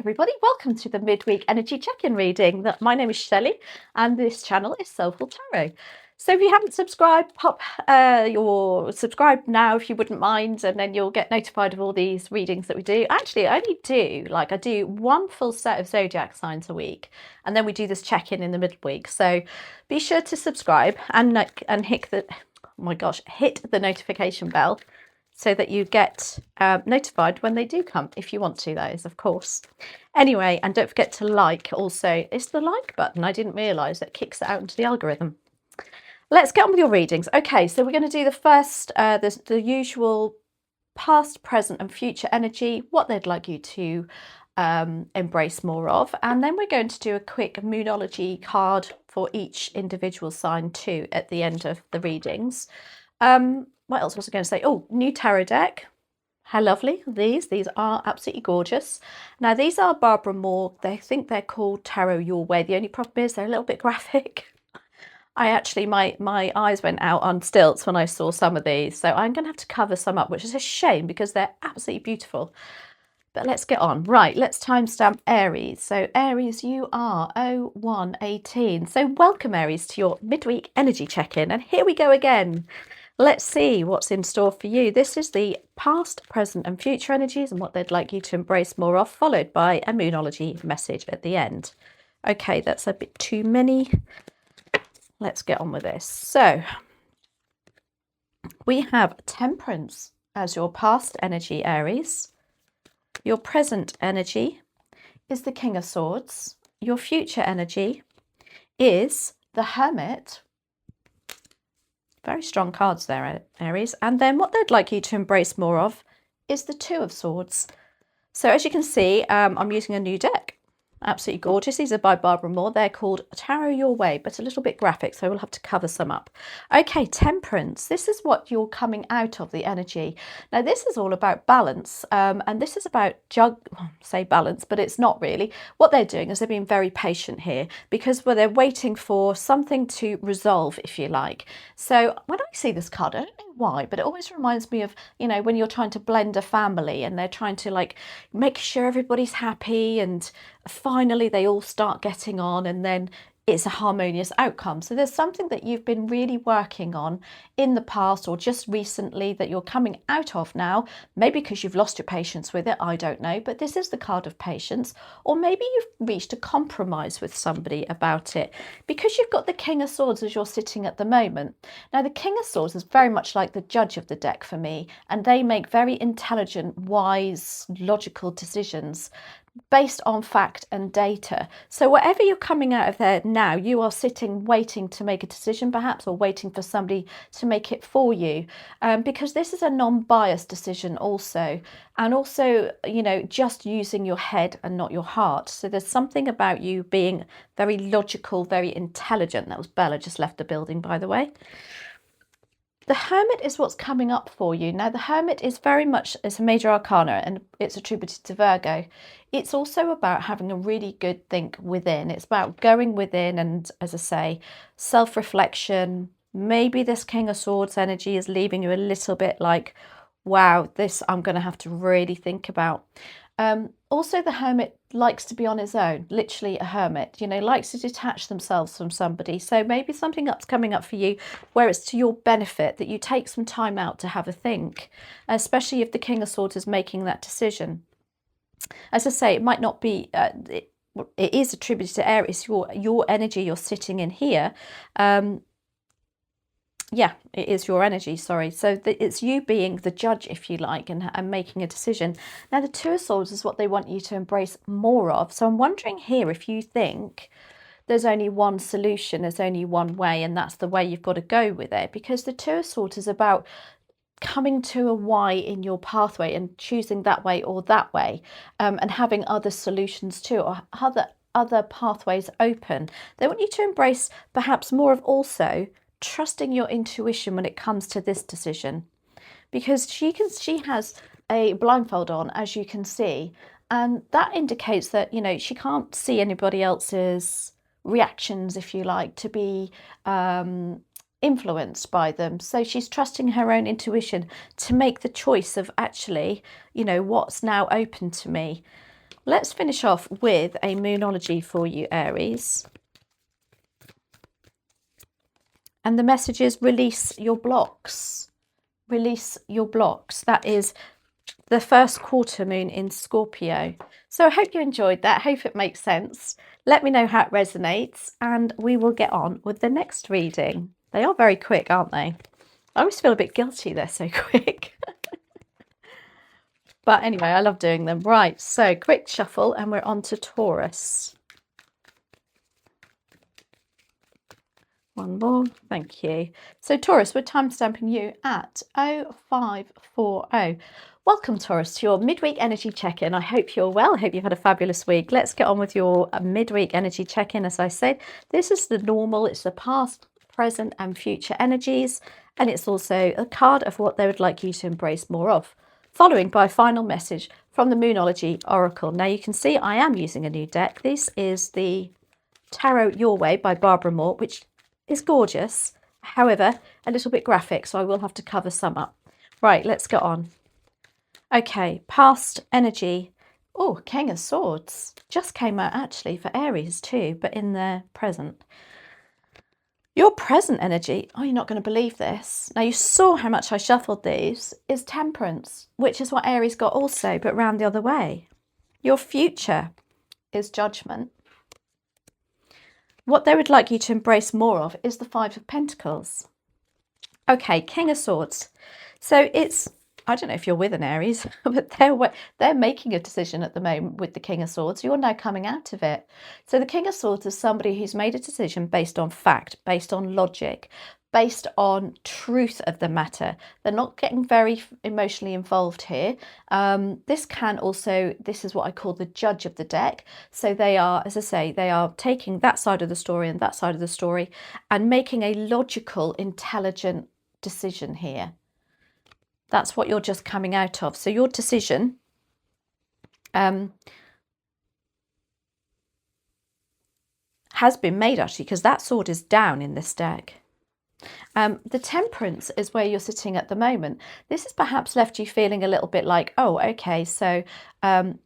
everybody, welcome to the midweek energy check-in reading. My name is Shelley and this channel is Soulful Tarot. So if you haven't subscribed, pop subscribe now if you wouldn't mind, and then you'll get notified of all these readings that we do. Actually, I do one full set of zodiac signs a week, and then we do this check-in in the midweek. So be sure to subscribe and hit the notification bell, so that you get notified when they do come, if you want to, that is, of course. Anyway, and don't forget to like also. It's the like button. I didn't realise that kicks it out into the algorithm. Let's get on with your readings. Okay, so we're going to do the first, the usual past, present and future energy, what they'd like you to embrace more of. And then we're going to do a quick moonology card for each individual sign too at the end of the readings. What else was I going to say? Oh, new tarot deck. How lovely these are absolutely gorgeous. Now these are Barbara Moore. They think they're called Tarot Your Way. The only problem is they're a little bit graphic. I actually, my eyes went out on stilts when I saw some of these, so I'm going to have to cover some up, which is a shame because they're absolutely beautiful. But let's get on. Right, let's timestamp Aries. So Aries, you are 0118. So welcome Aries to your midweek energy check-in, and here we go again. Let's see what's in store for you. This is the past, present and future energies and what they'd like you to embrace more of, followed by a moonology message at the end. Okay, that's a bit too many. Let's get on with this. So we have Temperance as your past energy, Aries. Your present energy is the King of Swords. Your future energy is the Hermit. Very strong cards there, Aries. And then what they'd like you to embrace more of is the Two of Swords. So as you can see, I'm using a new deck. Absolutely gorgeous. These are by Barbara Moore. They're called Tarot Your Way, but a little bit graphic, so we'll have to cover some up. Okay, Temperance. This is what you're coming out of, the energy. Now, this is all about balance, and this is about say balance, but it's not really. What they're doing is they're being very patient here because they're waiting for something to resolve, if you like. So when I see this card, I don't know why, but it always reminds me of, you know, when you're trying to blend a family and they're trying to like make sure everybody's happy, and finally they all start getting on, and then it's a harmonious outcome. So there's something that you've been really working on in the past or just recently that you're coming out of now, maybe because you've lost your patience with it, I don't know, but this is the card of patience. Or maybe you've reached a compromise with somebody about it because you've got the King of Swords as you're sitting at the moment. Now the King of Swords is very much like the judge of the deck for me, and they make very intelligent, wise, logical decisions based on fact and data. So whatever you're coming out of there now, you are sitting waiting to make a decision perhaps, or waiting for somebody to make it for you, because this is a non-biased decision also, and also, you know, just using your head and not your heart. So there's something about you being very logical, very intelligent. That was Bella, just left the building, by the way. The Hermit is what's coming up for you. Now, the Hermit is very much, it's a major arcana and it's attributed to Virgo. It's also about having a really good think within. It's about going within and, as I say, self-reflection. Maybe this King of Swords energy is leaving you a little bit like, wow, this I'm going to have to really think about. Also, the Hermit likes to be on his own, literally a hermit, you know, likes to detach themselves from somebody. So maybe something that's coming up for you where it's to your benefit that you take some time out to have a think, especially if the King of Swords is making that decision. As I say, it might not be, it is attributed to Aries, your energy you're sitting in here. Yeah, it is your energy, sorry. So it's you being the judge, if you like, and making a decision. Now, the Two of Swords is what they want you to embrace more of. So I'm wondering here if you think there's only one solution, there's only one way, and that's the way you've got to go with it. Because the Two of Swords is about coming to a why in your pathway and choosing that way or that way, and having other solutions too, or other pathways open. They want you to embrace perhaps more of also trusting your intuition when it comes to this decision, because she has a blindfold on, as you can see, and that indicates that, you know, she can't see anybody else's reactions, if you like, to be influenced by them. So she's trusting her own intuition to make the choice of actually, you know, what's now open to me. Let's finish off with a moonology for you, Aries. And the message is release your blocks. Release your blocks. That is the first quarter moon in Scorpio. So I hope you enjoyed that. I hope it makes sense. Let me know how it resonates and we will get on with the next reading. They are very quick, aren't they? I always feel a bit guilty they're so quick. But anyway, I love doing them. Right, so quick shuffle and we're on to Taurus. One more, thank you. So Taurus, we're timestamping you at 0540. Welcome, Taurus, to your midweek energy check-in. I hope you're well. I hope you've had a fabulous week. Let's get on with your midweek energy check-in. As I said, this is the normal. It's the past, present and future energies. And it's also a card of what they would like you to embrace more of, following by a final message from the Moonology Oracle. Now, you can see I am using a new deck. This is the Tarot Your Way by Barbara Moore, which is gorgeous. However, a little bit graphic, so I will have to cover some up. Right, let's get on. Okay, past energy. Oh, King of Swords. Just came out actually for Aries too, but in their present. Your present energy, oh, you're not going to believe this. Now, you saw how much I shuffled these, is Temperance, which is what Aries got also, but round the other way. Your future is Judgment. What they would like you to embrace more of is the Five of Pentacles. Okay, King of Swords. So it's, I don't know if you're with an Aries, but they're making a decision at the moment with the King of Swords. You're now coming out of it. So the King of Swords is somebody who's made a decision based on fact, based on logic, based on truth of the matter. They're not getting very emotionally involved here. This is what I call the judge of the deck. So they are, as I say, they are taking that side of the story and that side of the story and making a logical, intelligent decision here. That's what you're just coming out of. So your decision has been made actually, because that sword is down in this deck. The Temperance is where you're sitting at the moment. This has perhaps left you feeling a little bit like, oh, okay, so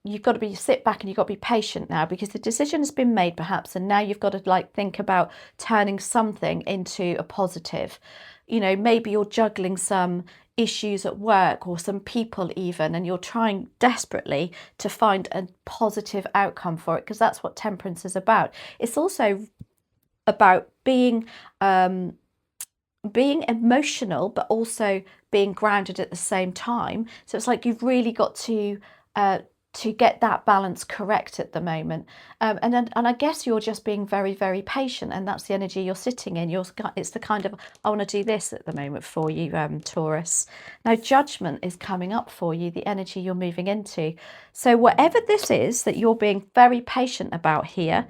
you've got to sit back and you've got to be patient now because the decision has been made perhaps, and now you've got to think about turning something into a positive. You know, maybe you're juggling some issues at work or some people even, and you're trying desperately to find a positive outcome for it, because that's what Temperance is about. It's also about being emotional, but also being grounded at the same time. So it's like you've really got to get that balance correct at the moment. And I guess you're just being very, very patient, and that's the energy you're sitting in. It's the kind of, I want to do this at the moment for you, Taurus. Now, Judgment is coming up for you, the energy you're moving into. So whatever this is that you're being very patient about here,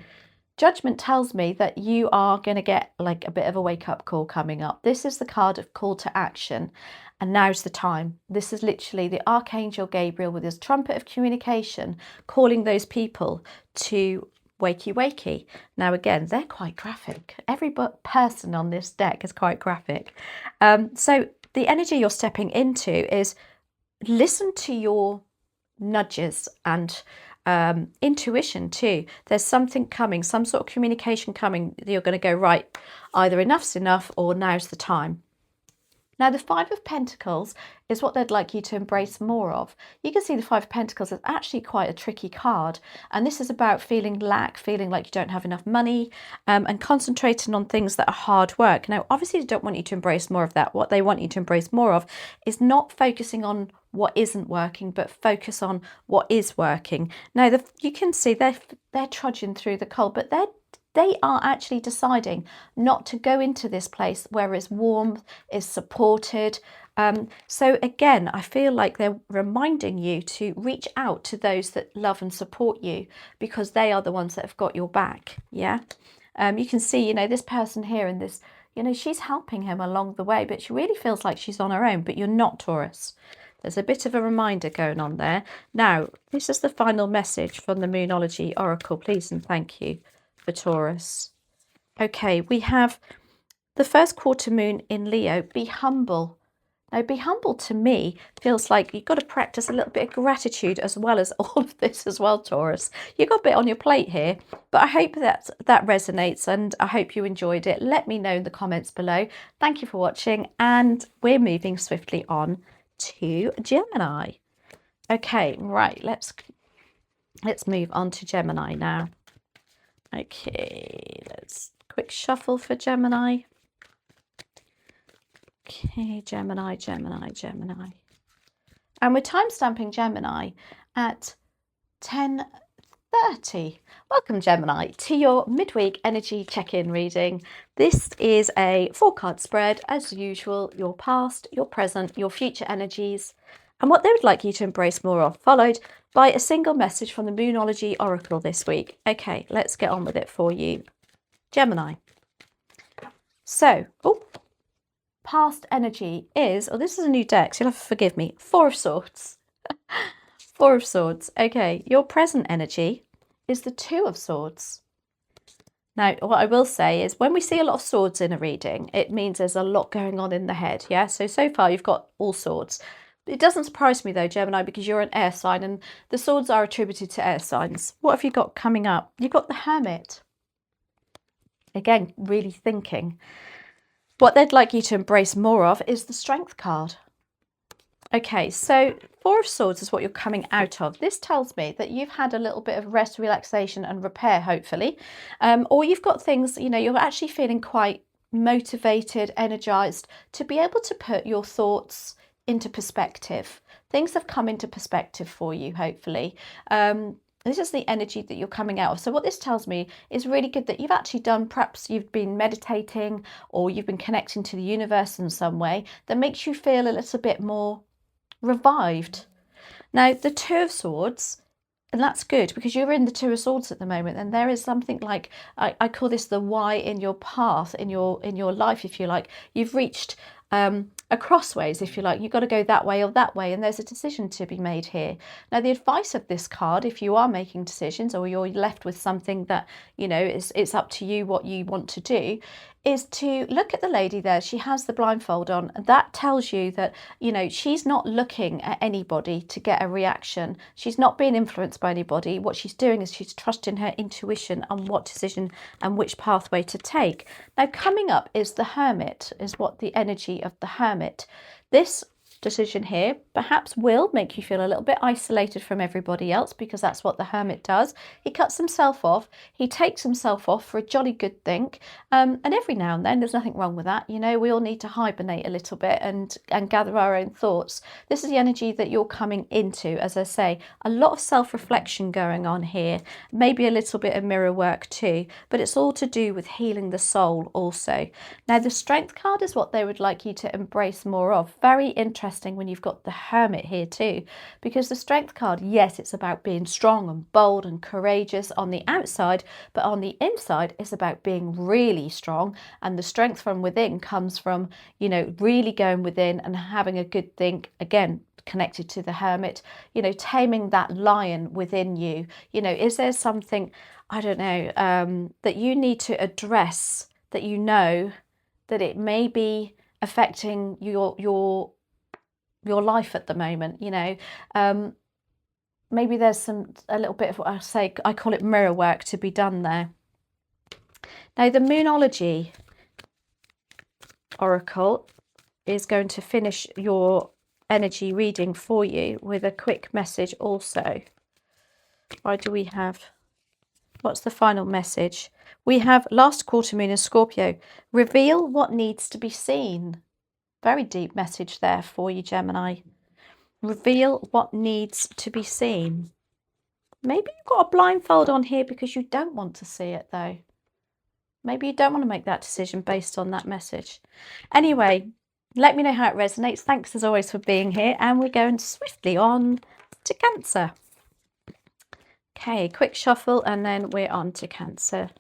Judgment tells me that you are going to get like a bit of a wake-up call coming up. This is the card of call to action, and now's the time. This is literally the Archangel Gabriel with his trumpet of communication calling those people to wakey wakey. Now again, they're quite graphic. Every person on this deck is quite graphic. So the energy you're stepping into is listen to your nudges and intuition too. There's something coming, some sort of communication coming. You're going to go, right, either enough's enough or now's the time. Now, the Five of Pentacles is what they'd like you to embrace more of. You can see the Five of Pentacles is actually quite a tricky card. And this is about feeling lack, feeling like you don't have enough money, and concentrating on things that are hard work. Now, obviously, they don't want you to embrace more of that. What they want you to embrace more of is not focusing on what isn't working, but focus on what is working. Now, you can see they're trudging through the cold, but they are actually deciding not to go into this place where it's warm, is supported. So again, I feel like they're reminding you to reach out to those that love and support you, because they are the ones that have got your back. Yeah. You can see, this person here in this, she's helping him along the way, but she really feels like she's on her own, but you're not, Taurus. There's a bit of a reminder going on there. Now, this is the final message from the Moonology Oracle. Please and thank you for Taurus. Okay, we have the first quarter moon in Leo. Be humble. Now, be humble to me feels like you've got to practice a little bit of gratitude as well as all of this as well, Taurus. You've got a bit on your plate here, but I hope that resonates and I hope you enjoyed it. Let me know in the comments below. Thank you for watching, and we're moving swiftly on to Gemini. Okay, right, let's move on to Gemini now. Okay, let's quick shuffle for Gemini. Okay, Gemini. And we're timestamping Gemini at 10:30. Welcome, Gemini, to your midweek energy check-in reading. This is a 4-card spread, as usual, your past, your present, your future energies, and what they would like you to embrace more of, followed by a single message from the Moonology Oracle this week. Okay, let's get on with it for you, Gemini. So, past energy is, this is a new deck, so you'll have to forgive me, 4 of Swords. 4 of Swords. Okay, your present energy is the 2 of Swords. Now, what I will say is when we see a lot of swords in a reading, it means there's a lot going on in the head, yeah? So far you've got all swords. It doesn't surprise me though, Gemini, because you're an air sign and the swords are attributed to air signs. What have you got coming up? You've got the Hermit. Again, really thinking. What they'd like you to embrace more of is the Strength card. Okay, so 4 of Swords is what you're coming out of. This tells me that you've had a little bit of rest, relaxation and repair, hopefully. Or you've got things, you know, you're actually feeling quite motivated, energized to be able to put your thoughts into perspective. Things have come into perspective for you, hopefully. This is the energy that you're coming out of. So what this tells me is really good that you've actually done, perhaps you've been meditating or you've been connecting to the universe in some way that makes you feel a little bit more revived. Now, the 2 of Swords, and that's good because you're in the 2 of Swords at the moment, and there is something like, I call this the Y in your path, in your life, if you like. You've reached a crossways, if you like. You've got to go that way or that way, and there's a decision to be made here. Now, the advice of this card, if you are making decisions or you're left with something that, you know, it's up to you what you want to do, is to look at the lady there. She has the blindfold on. That tells you that, you know, she's not looking at anybody to get a reaction. She's not being influenced by anybody. What she's doing is she's trusting her intuition on what decision and which pathway to take. Now, coming up is the Hermit, is what the energy of the Hermit. This decision here perhaps will make you feel a little bit isolated from everybody else, because that's what the Hermit does. He cuts himself off, he takes himself off for a jolly good think, and every now and then, there's nothing wrong with that, you know, we all need to hibernate a little bit and gather our own thoughts. This is the energy that you're coming into. As I say, a lot of self-reflection going on here, maybe a little bit of mirror work too, but it's all to do with healing the soul also. Now, the Strength card is what they would like you to embrace more of. Very interesting when you've got the Hermit here too, because the Strength card, yes, it's about being strong and bold and courageous on the outside, but on the inside it's about being really strong, and the strength from within comes from, you know, really going within and having a good think, again connected to the Hermit, you know, taming that lion within you. You know, is there something, I don't know, that you need to address, that you know that it may be affecting your life at the moment, you know. Maybe there's a little bit of what I call it mirror work to be done there. Now, the Moonology Oracle is going to finish your energy reading for you with a quick message also. Why do we have, what's the final message? We have last quarter moon in Scorpio. Reveal what needs to be seen. Very deep message there for you, Gemini. Reveal what needs to be seen. Maybe you've got a blindfold on here because you don't want to see it, though. Maybe you don't want to make that decision based on that message. Anyway, let me know how it resonates. Thanks, as always, for being here. And we're going swiftly on to Cancer. Okay, quick shuffle, and then we're on to Cancer.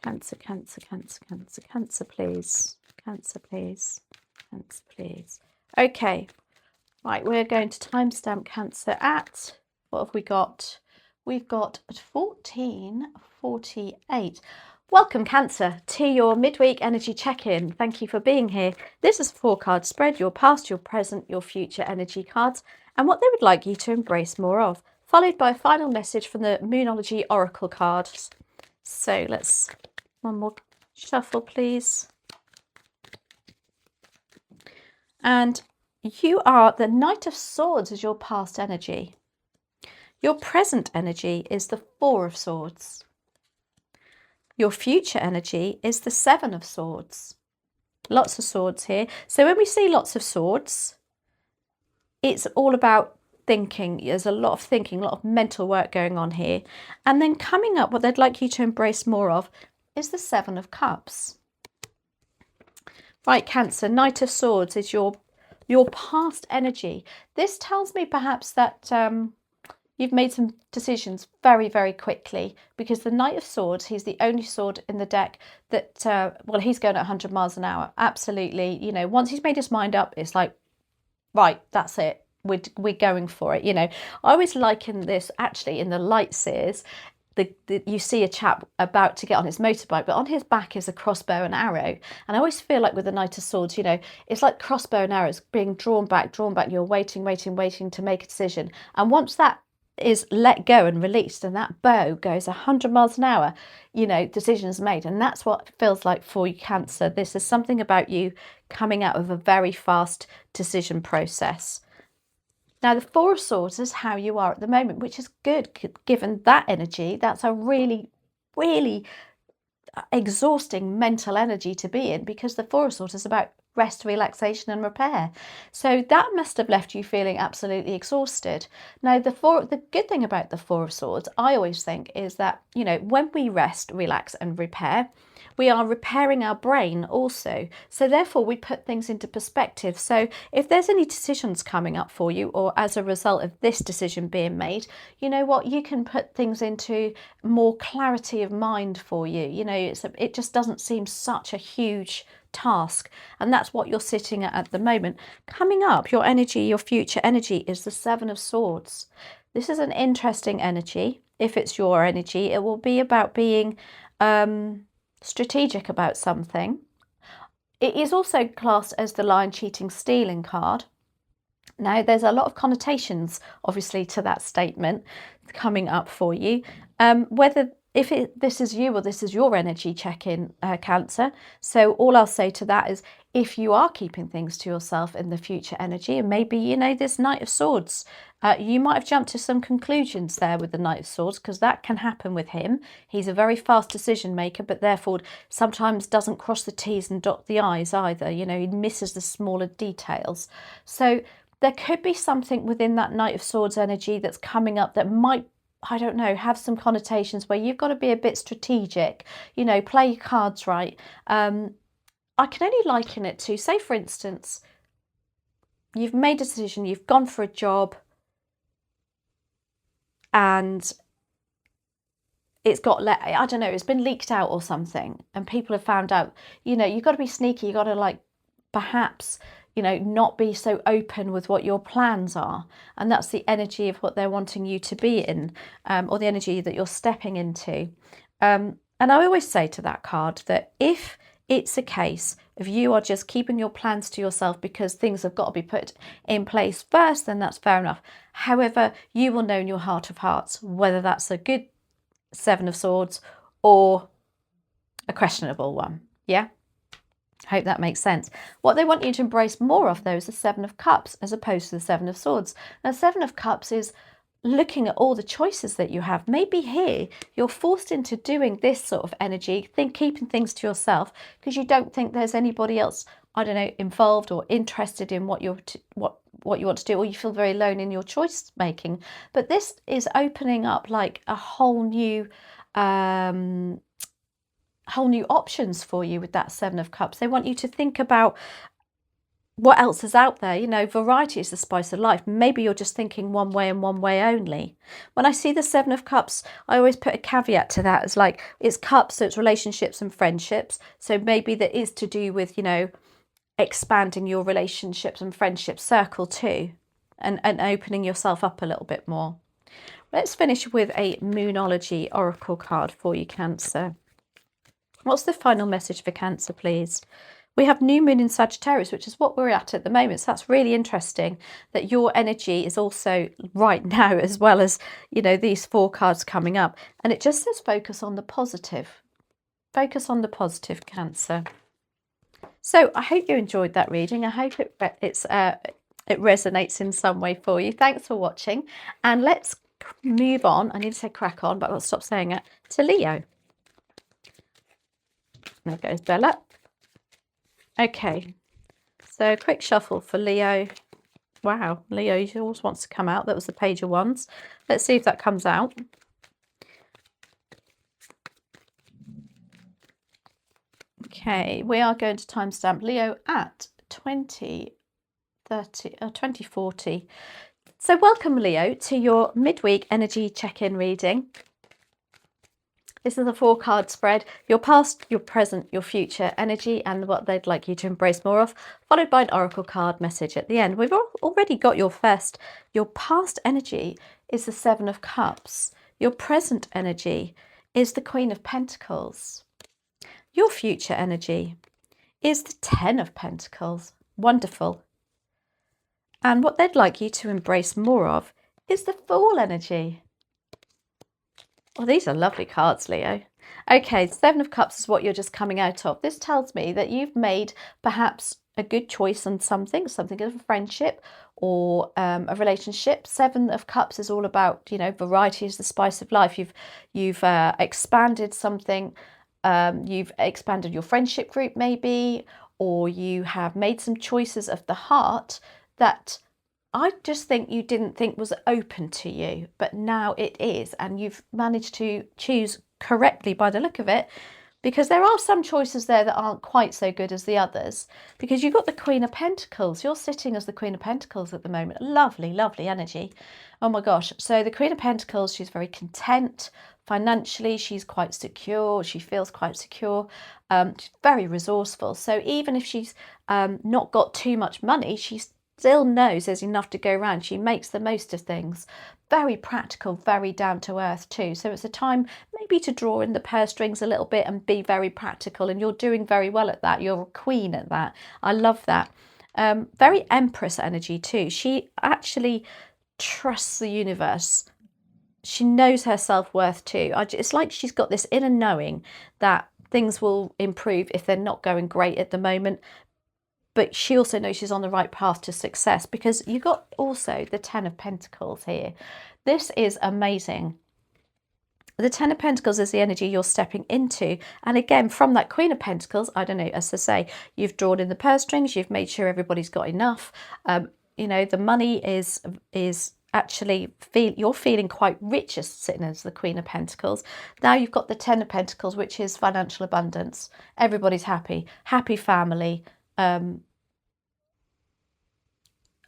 Cancer, Cancer, Cancer, Cancer, Cancer, please. Cancer, please. Cancer, please. Okay. Right, we're going to timestamp Cancer at, what have we got? We've got 14:48. Welcome, Cancer, to your midweek energy check-in. Thank you for being here. This is a 4-card spread, your past, your present, your future energy cards, and what they would like you to embrace more of, followed by a final message from the Moonology Oracle cards. So let's, one more shuffle, please. And you are the Knight of Swords is your past energy. Your present energy is the 4 of Swords. Your future energy is the 7 of Swords. Lots of swords here. So when we see lots of swords, it's all about thinking. There's a lot of thinking, a lot of mental work going on here. And then coming up, what they'd like you to embrace more of is the 7 of Cups. Right, Cancer, Knight of Swords is your past energy. This tells me perhaps that you've made some decisions very, very quickly, because the Knight of Swords, he's the only sword in the deck that, well, he's going at 100 miles an hour. Absolutely. You know, once he's made his mind up, it's like, right, that's it. We're going for it. You know, I always liken this actually in the light Seers. You see a chap about to get on his motorbike, but on his back is a crossbow and arrow. And I always feel like with the Knight of Swords, you know, it's like crossbow and arrows being drawn back. You're waiting to make a decision. And once that is let go and released and that bow goes 100 miles an hour, you know, decisions made. And that's what it feels like for you, Cancer. This is something about you coming out of a very fast decision process. Now, the 4 of Swords is how you are at the moment, which is good, given that energy. That's a really, really exhausting mental energy to be in, because the 4 of Swords is about rest, relaxation and repair. So that must have left you feeling absolutely exhausted. Now, the good thing about the 4 of Swords, I always think, is that, you know, when we rest, relax and repair, we are repairing our brain also. So therefore we put things into perspective. So if there's any decisions coming up for you, or as a result of this decision being made, you know what, you can put things into more clarity of mind for you. You know, it just doesn't seem such a huge task, and that's what you're sitting at the moment. Coming up, your energy, your future energy, is the 7 of Swords. This is an interesting energy. If it's your energy, it will be about being strategic about something. It is also classed as the lying, cheating, stealing card. Now, there's a lot of connotations, obviously, to that statement coming up for you. This is you or this is your energy check-in, Cancer. So all I'll say to that is, if you are keeping things to yourself in the future energy, and maybe, you know, this Knight of Swords, you might have jumped to some conclusions there with the Knight of Swords, because that can happen with him. He's a very fast decision maker, but therefore sometimes doesn't cross the T's and dot the I's either. You know, he misses the smaller details. So there could be something within that Knight of Swords energy that's coming up that might, I don't know, have some connotations where you've got to be a bit strategic, you know, play your cards right. I can only liken it to, say, for instance, you've made a decision, you've gone for a job, and it's got I don't know, it's been leaked out or something, and people have found out. You know, you've got to be sneaky. You've got to, like, perhaps, you know, not be so open with what your plans are. And that's the energy of what they're wanting you to be in, or the energy that you're stepping into. And I always say to that card that if it's a case of you are just keeping your plans to yourself because things have got to be put in place first, then that's fair enough. However, you will know in your heart of hearts whether that's a good 7 of Swords or a questionable one. Yeah? I hope that makes sense. What they want you to embrace more of, though, is the 7 of Cups as opposed to the 7 of Swords. Now, 7 of Cups is looking at all the choices that you have. Maybe here you're forced into doing this sort of energy, keeping things to yourself because you don't think there's anybody else, I don't know, involved or interested in what you want to do, or you feel very alone in your choice making. But this is opening up like a whole new options for you with that 7 of Cups. They want you to think about what else is out there. You know, variety is the spice of life. Maybe you're just thinking one way and one way only. When I see the 7 of Cups, I always put a caveat to that. It's like, it's cups, so it's relationships and friendships. So maybe that is to do with, you know, expanding your relationships and friendship circle too, and opening yourself up a little bit more. Let's finish with a Moonology Oracle card for you, Cancer. What's the final message for Cancer, please? We have new moon in Sagittarius, which is what we're at the moment. So that's really interesting that your energy is also right now, as well as, you know, these 4 cards coming up. And it just says focus on the positive. Focus on the positive, Cancer. So I hope you enjoyed that reading. I hope it resonates in some way for you. Thanks for watching. And let's move on. I need to say crack on, but I'll stop saying it. To Leo. There goes Bella. Okay, so quick shuffle for Leo. Wow, Leo, he always wants to come out. That was the Page of Wands. Let's see if that comes out. Okay, we are going to timestamp Leo at 2040. So welcome, Leo, to your midweek energy check-in reading. This is a 4-card spread, your past, your present, your future energy, and what they'd like you to embrace more of, followed by an oracle card message at the end. We've already got your past energy is the 7 of Cups. Your present energy is the Queen of Pentacles. Your future energy is the 10 of Pentacles. Wonderful. And what they'd like you to embrace more of is the Fool energy. Well, these are lovely cards, Leo. Okay, 7 of Cups is what you're just coming out of. This tells me that you've made perhaps a good choice on something of a friendship or a relationship. 7 of Cups is all about, you know, variety is the spice of life. You've expanded something. You've expanded your friendship group maybe, or you have made some choices of the heart that I just think you didn't think was open to you, but now it is, and you've managed to choose correctly by the look of it, because there are some choices there that aren't quite so good as the others, because you've got the Queen of Pentacles. You're sitting as the Queen of Pentacles at the moment. Lovely, lovely energy. Oh my gosh. So the Queen of Pentacles, she's very content. Financially, she's quite secure. She feels quite secure. She's very resourceful. So even if she's not got too much money, she's still knows there's enough to go around. She makes the most of things. Very practical, very down to earth too. So it's a time maybe to draw in the purse strings a little bit and be very practical. And you're doing very well at that. You're a queen at that. I love that. Very Empress energy too. She actually trusts the universe. She knows her self-worth too. It's like she's got this inner knowing that things will improve if they're not going great at the moment. But she also knows she's on the right path to success, because you got also the 10 of Pentacles here. This is amazing. The 10 of Pentacles is the energy you're stepping into. And again, from that Queen of Pentacles, I don't know, as I say, you've drawn in the purse strings, you've made sure everybody's got enough. You know, the money is actually, you're feeling quite rich as sitting as the Queen of Pentacles. Now you've got the 10 of Pentacles, which is financial abundance. Everybody's happy, happy family,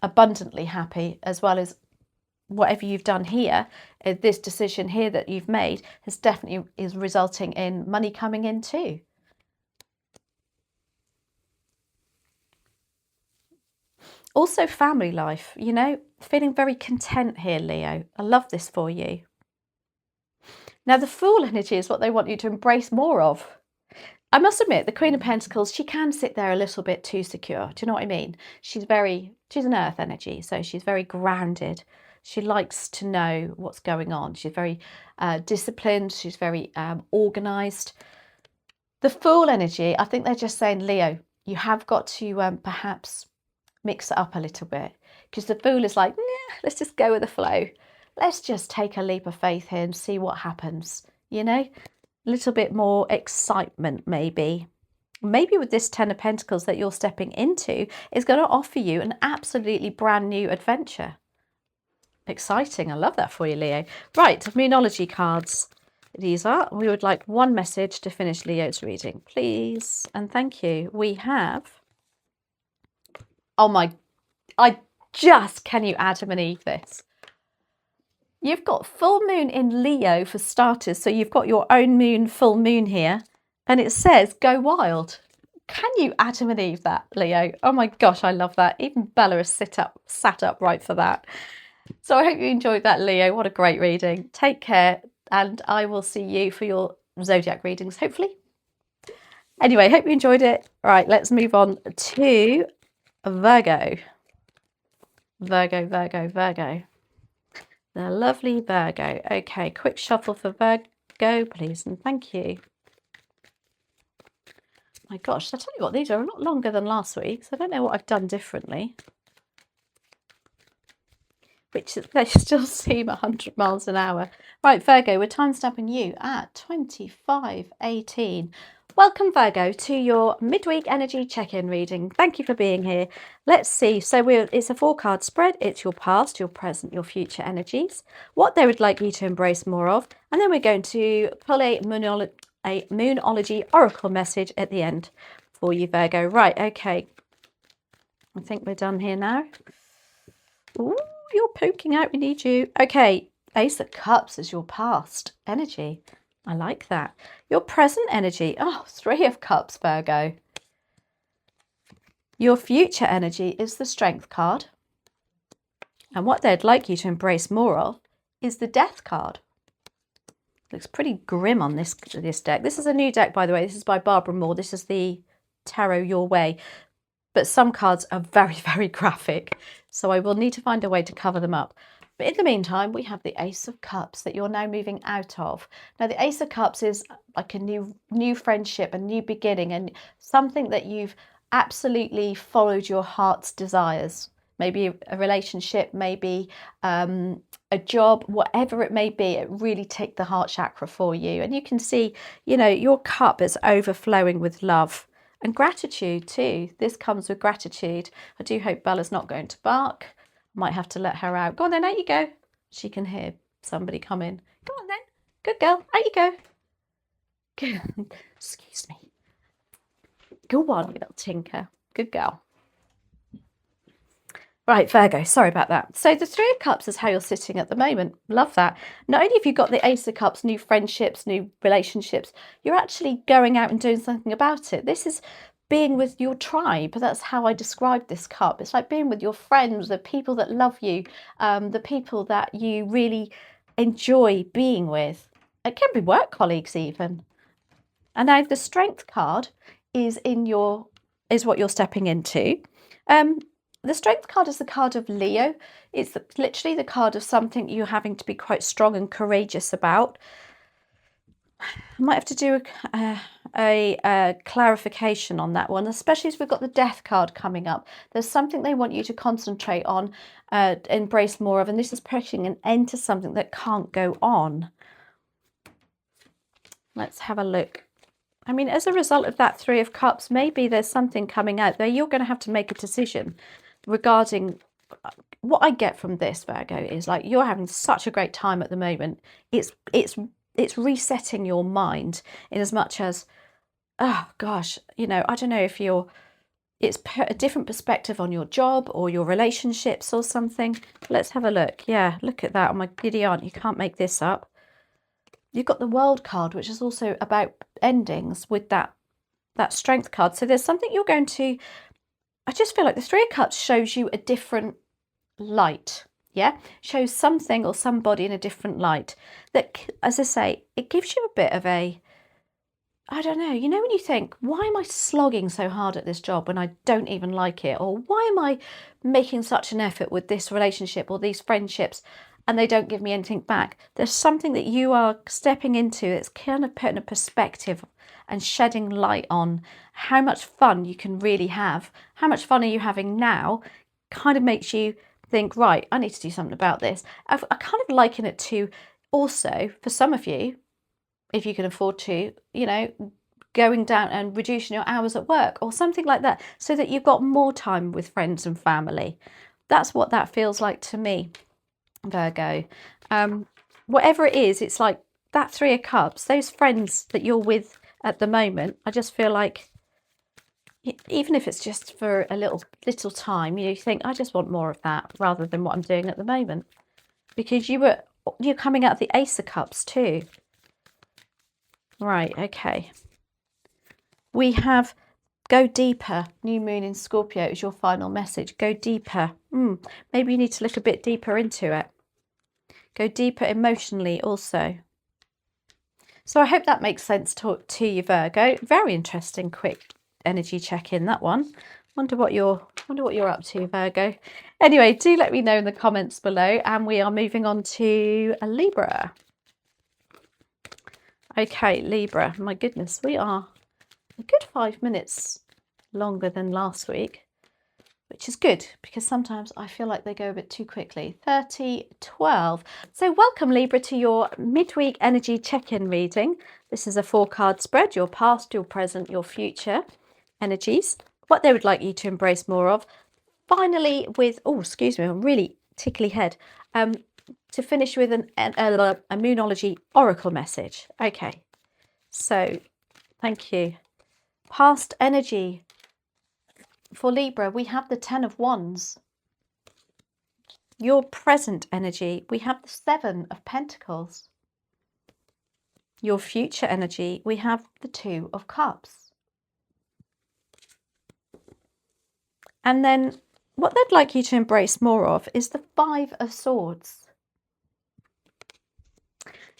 abundantly happy, as well as whatever you've done here. This decision here that you've made has definitely is resulting in money coming in too. Also family life, you know, feeling very content here, Leo. I love this for you. Now the Fool energy is what they want you to embrace more of. I must admit, the Queen of Pentacles, she can sit there a little bit too secure. Do you know what I mean? She's an earth energy, so she's very grounded. She likes to know what's going on. She's very disciplined. She's very organised. The Fool energy, I think they're just saying, Leo, you have got to perhaps mix it up a little bit, because the Fool is like, nah, let's just go with the flow. Let's just take a leap of faith here and see what happens, you know? A little bit more excitement, maybe. Maybe with this 10 of Pentacles that you're stepping into is going to offer you an absolutely brand new adventure. Exciting. I love that for you, Leo. Right, Moonology cards. These are. We would like one message to finish Leo's reading, please. And thank you. We have... Oh my... Can you Adam and Eve this? You've got full moon in Leo for starters. So you've got your own moon, full moon here. And it says, go wild. Can you Adam and Eve that, Leo? Oh my gosh, I love that. Even Bella has sat up right for that. So I hope you enjoyed that, Leo. What a great reading. Take care. And I will see you for your zodiac readings, hopefully. Anyway, hope you enjoyed it. Right, let's move on to Virgo. Virgo. The lovely Virgo. Okay, quick shuffle for Virgo, please, and thank you. My gosh, I tell you what, these are a lot longer than last week, so I don't know what I've done differently. Which they still seem 100 miles an hour. Right, Virgo, we're timestamping you at 25:18. Welcome, Virgo, to your midweek energy check-in reading. Thank you for being here. Let's see. So it's a 4-card spread. It's your past, your present, your future energies, what they would like you to embrace more of, and then we're going to pull a Moonology oracle message at the end for you, Virgo. Right, okay. I think we're done here now. Ooh, you're poking out. We need you. Okay, Ace of Cups is your past energy. I like that. Your present energy. Oh, 3 of Cups, Virgo. Your future energy is the Strength card. And what they'd like you to embrace more of is the Death card. Looks pretty grim on this deck. This is a new deck, by the way. This is by Barbara Moore. This is the Tarot Your Way. But some cards are very, very graphic. So I will need to find a way to cover them up. But in the meantime, we have the Ace of Cups that you're now moving out of. Now, the Ace of Cups is like a new friendship, a new beginning, and something that you've absolutely followed your heart's desires. Maybe a relationship, maybe a job, whatever it may be, it really ticked the heart chakra for you. And you can see, you know, your cup is overflowing with love and gratitude too. This comes with gratitude. I do hope Bella's not going to bark. Might have to let her out. Go on then, out you go. She can hear somebody come in. Go on then. Good girl, out you go. Good. Excuse me. Go on, you little tinker. Good girl. Right, Virgo, sorry about that. So the 3 of Cups is how you're sitting at the moment. Love that. Not only have you got the Ace of Cups, new friendships, new relationships, you're actually going out and doing something about it. This is being with your tribe. That's how I describe this cup. It's like being with your friends, the people that love you, the people that you really enjoy being with. It can be work colleagues even. And now the Strength card is what you're stepping into. The Strength card is the card of Leo. It's literally the card of something you're having to be quite strong and courageous about. I might have to do a clarification on that one, especially as we've got the Death card coming up. There's something they want you to concentrate on, embrace more of, and this is pushing an end to something that can't go on. Let's have a look. I mean, as a result of that 3 of Cups, maybe there's something coming out there. You're going to have to make a decision regarding what I get from this, Virgo, is like you're having such a great time at the moment. It's resetting your mind in as much as, oh gosh, you know, I don't know if it's put a different perspective on your job or your relationships or something. Let's have a look. Yeah, look at that. Oh my giddy aunt, you can't make this up. You've got the World card, which is also about endings with that Strength card. So there's something you're going to, I just feel like the 3 of Cups shows you a different light. Yeah, shows something or somebody in a different light that, as I say, it gives you a bit of a, I don't know, you know, when you think, why am I slogging so hard at this job when I don't even like it? Or why am I making such an effort with this relationship or these friendships and they don't give me anything back? There's something that you are stepping into that's kind of putting a perspective and shedding light on how much fun you can really have. How much fun are you having now? Kind of makes you think, right, I need to do something about this. I kind of liken it to also, for some of you, if you can afford to, you know, going down and reducing your hours at work or something like that so that you've got more time with friends and family. That's what that feels like to me, Virgo. Whatever it is, it's like that 3 of Cups, those friends that you're with at the moment, I just feel like, even if it's just for a little time, you think, I just want more of that rather than what I'm doing at the moment. Because you're coming out of the Ace of Cups too. Right, okay. We have go deeper. New moon in Scorpio is your final message. Go deeper. Maybe you need to look a bit deeper into it. Go deeper emotionally also. So I hope that makes sense to you, Virgo. Very interesting, quick energy check-in, that one. Wonder what you're up to, Virgo. Anyway, do let me know in the comments below, and we are moving on to a Libra. Okay, Libra. My goodness, we are a good 5 minutes longer than last week, which is good because sometimes I feel like they go a bit too quickly. 30-12. So welcome, Libra, to your midweek energy check-in reading. This is a 4-card spread, your past, your present, your future energies, what they would like you to embrace more of. Finally with, oh, excuse me, a really tickly head, to finish with a Moonology oracle message. Okay, so thank you. Past energy. For Libra, we have the 10 of Wands. Your present energy, we have the 7 of Pentacles. Your future energy, we have the 2 of Cups. And then what they'd like you to embrace more of is the 5 of Swords.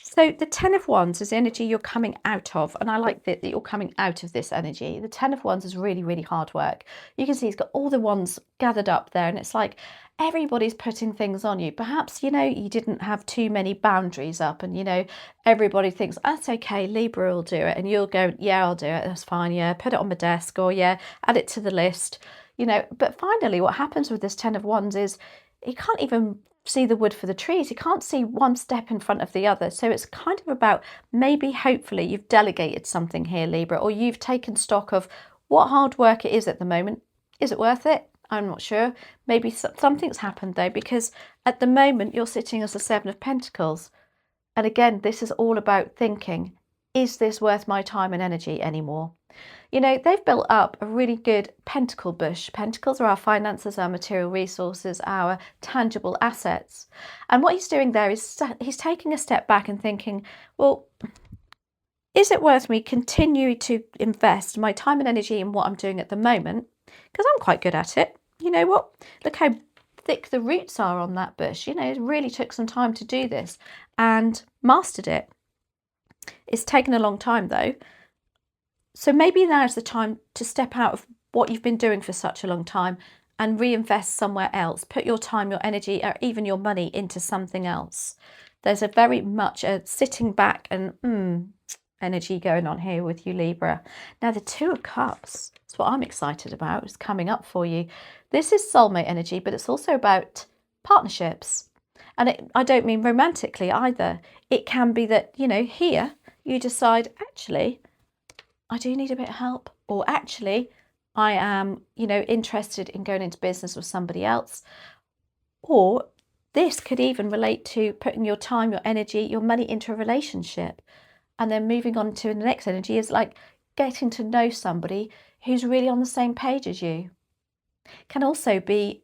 So the 10 of Wands is the energy you're coming out of, and I like that you're coming out of this energy. The 10 of Wands is really, really hard work. You can see it's got all the wands gathered up there, and it's like everybody's putting things on you. Perhaps, you know, you didn't have too many boundaries up, and, you know, everybody thinks, that's okay, Libra will do it, and you'll go, yeah, I'll do it, that's fine, yeah, put it on my desk, or yeah, add it to the list, you know. But finally, what happens with this 10 of Wands is you can't even see the wood for the trees. You can't see one step in front of the other. So it's kind of about maybe, hopefully, you've delegated something here, Libra, or you've taken stock of what hard work it is at the moment. Is it worth it? I'm not sure. Maybe something's happened though, because at the moment you're sitting as the 7 of Pentacles. And again, this is all about thinking, is this worth my time and energy anymore? You know, they've built up a really good pentacle bush. Pentacles are our finances, our material resources, our tangible assets. And what he's doing there is he's taking a step back and thinking, well, is it worth me continue to invest my time and energy in what I'm doing at the moment? Because I'm quite good at it. You know what? Look how thick the roots are on that bush. You know, it really took some time to do this and mastered it. It's taken a long time though. So maybe now's the time to step out of what you've been doing for such a long time and reinvest somewhere else. Put your time, your energy, or even your money into something else. There's a very much a sitting back and energy going on here with you, Libra. Now, the 2 of Cups, that's what I'm excited about. It's coming up for you. This is soulmate energy, but it's also about partnerships. And I don't mean romantically either. It can be that, you know, here you decide, actually, I do need a bit of help, or actually I am, you know, interested in going into business with somebody else. Or this could even relate to putting your time, your energy, your money into a relationship, and then moving on to the next energy is like getting to know somebody who's really on the same page as you. Can also be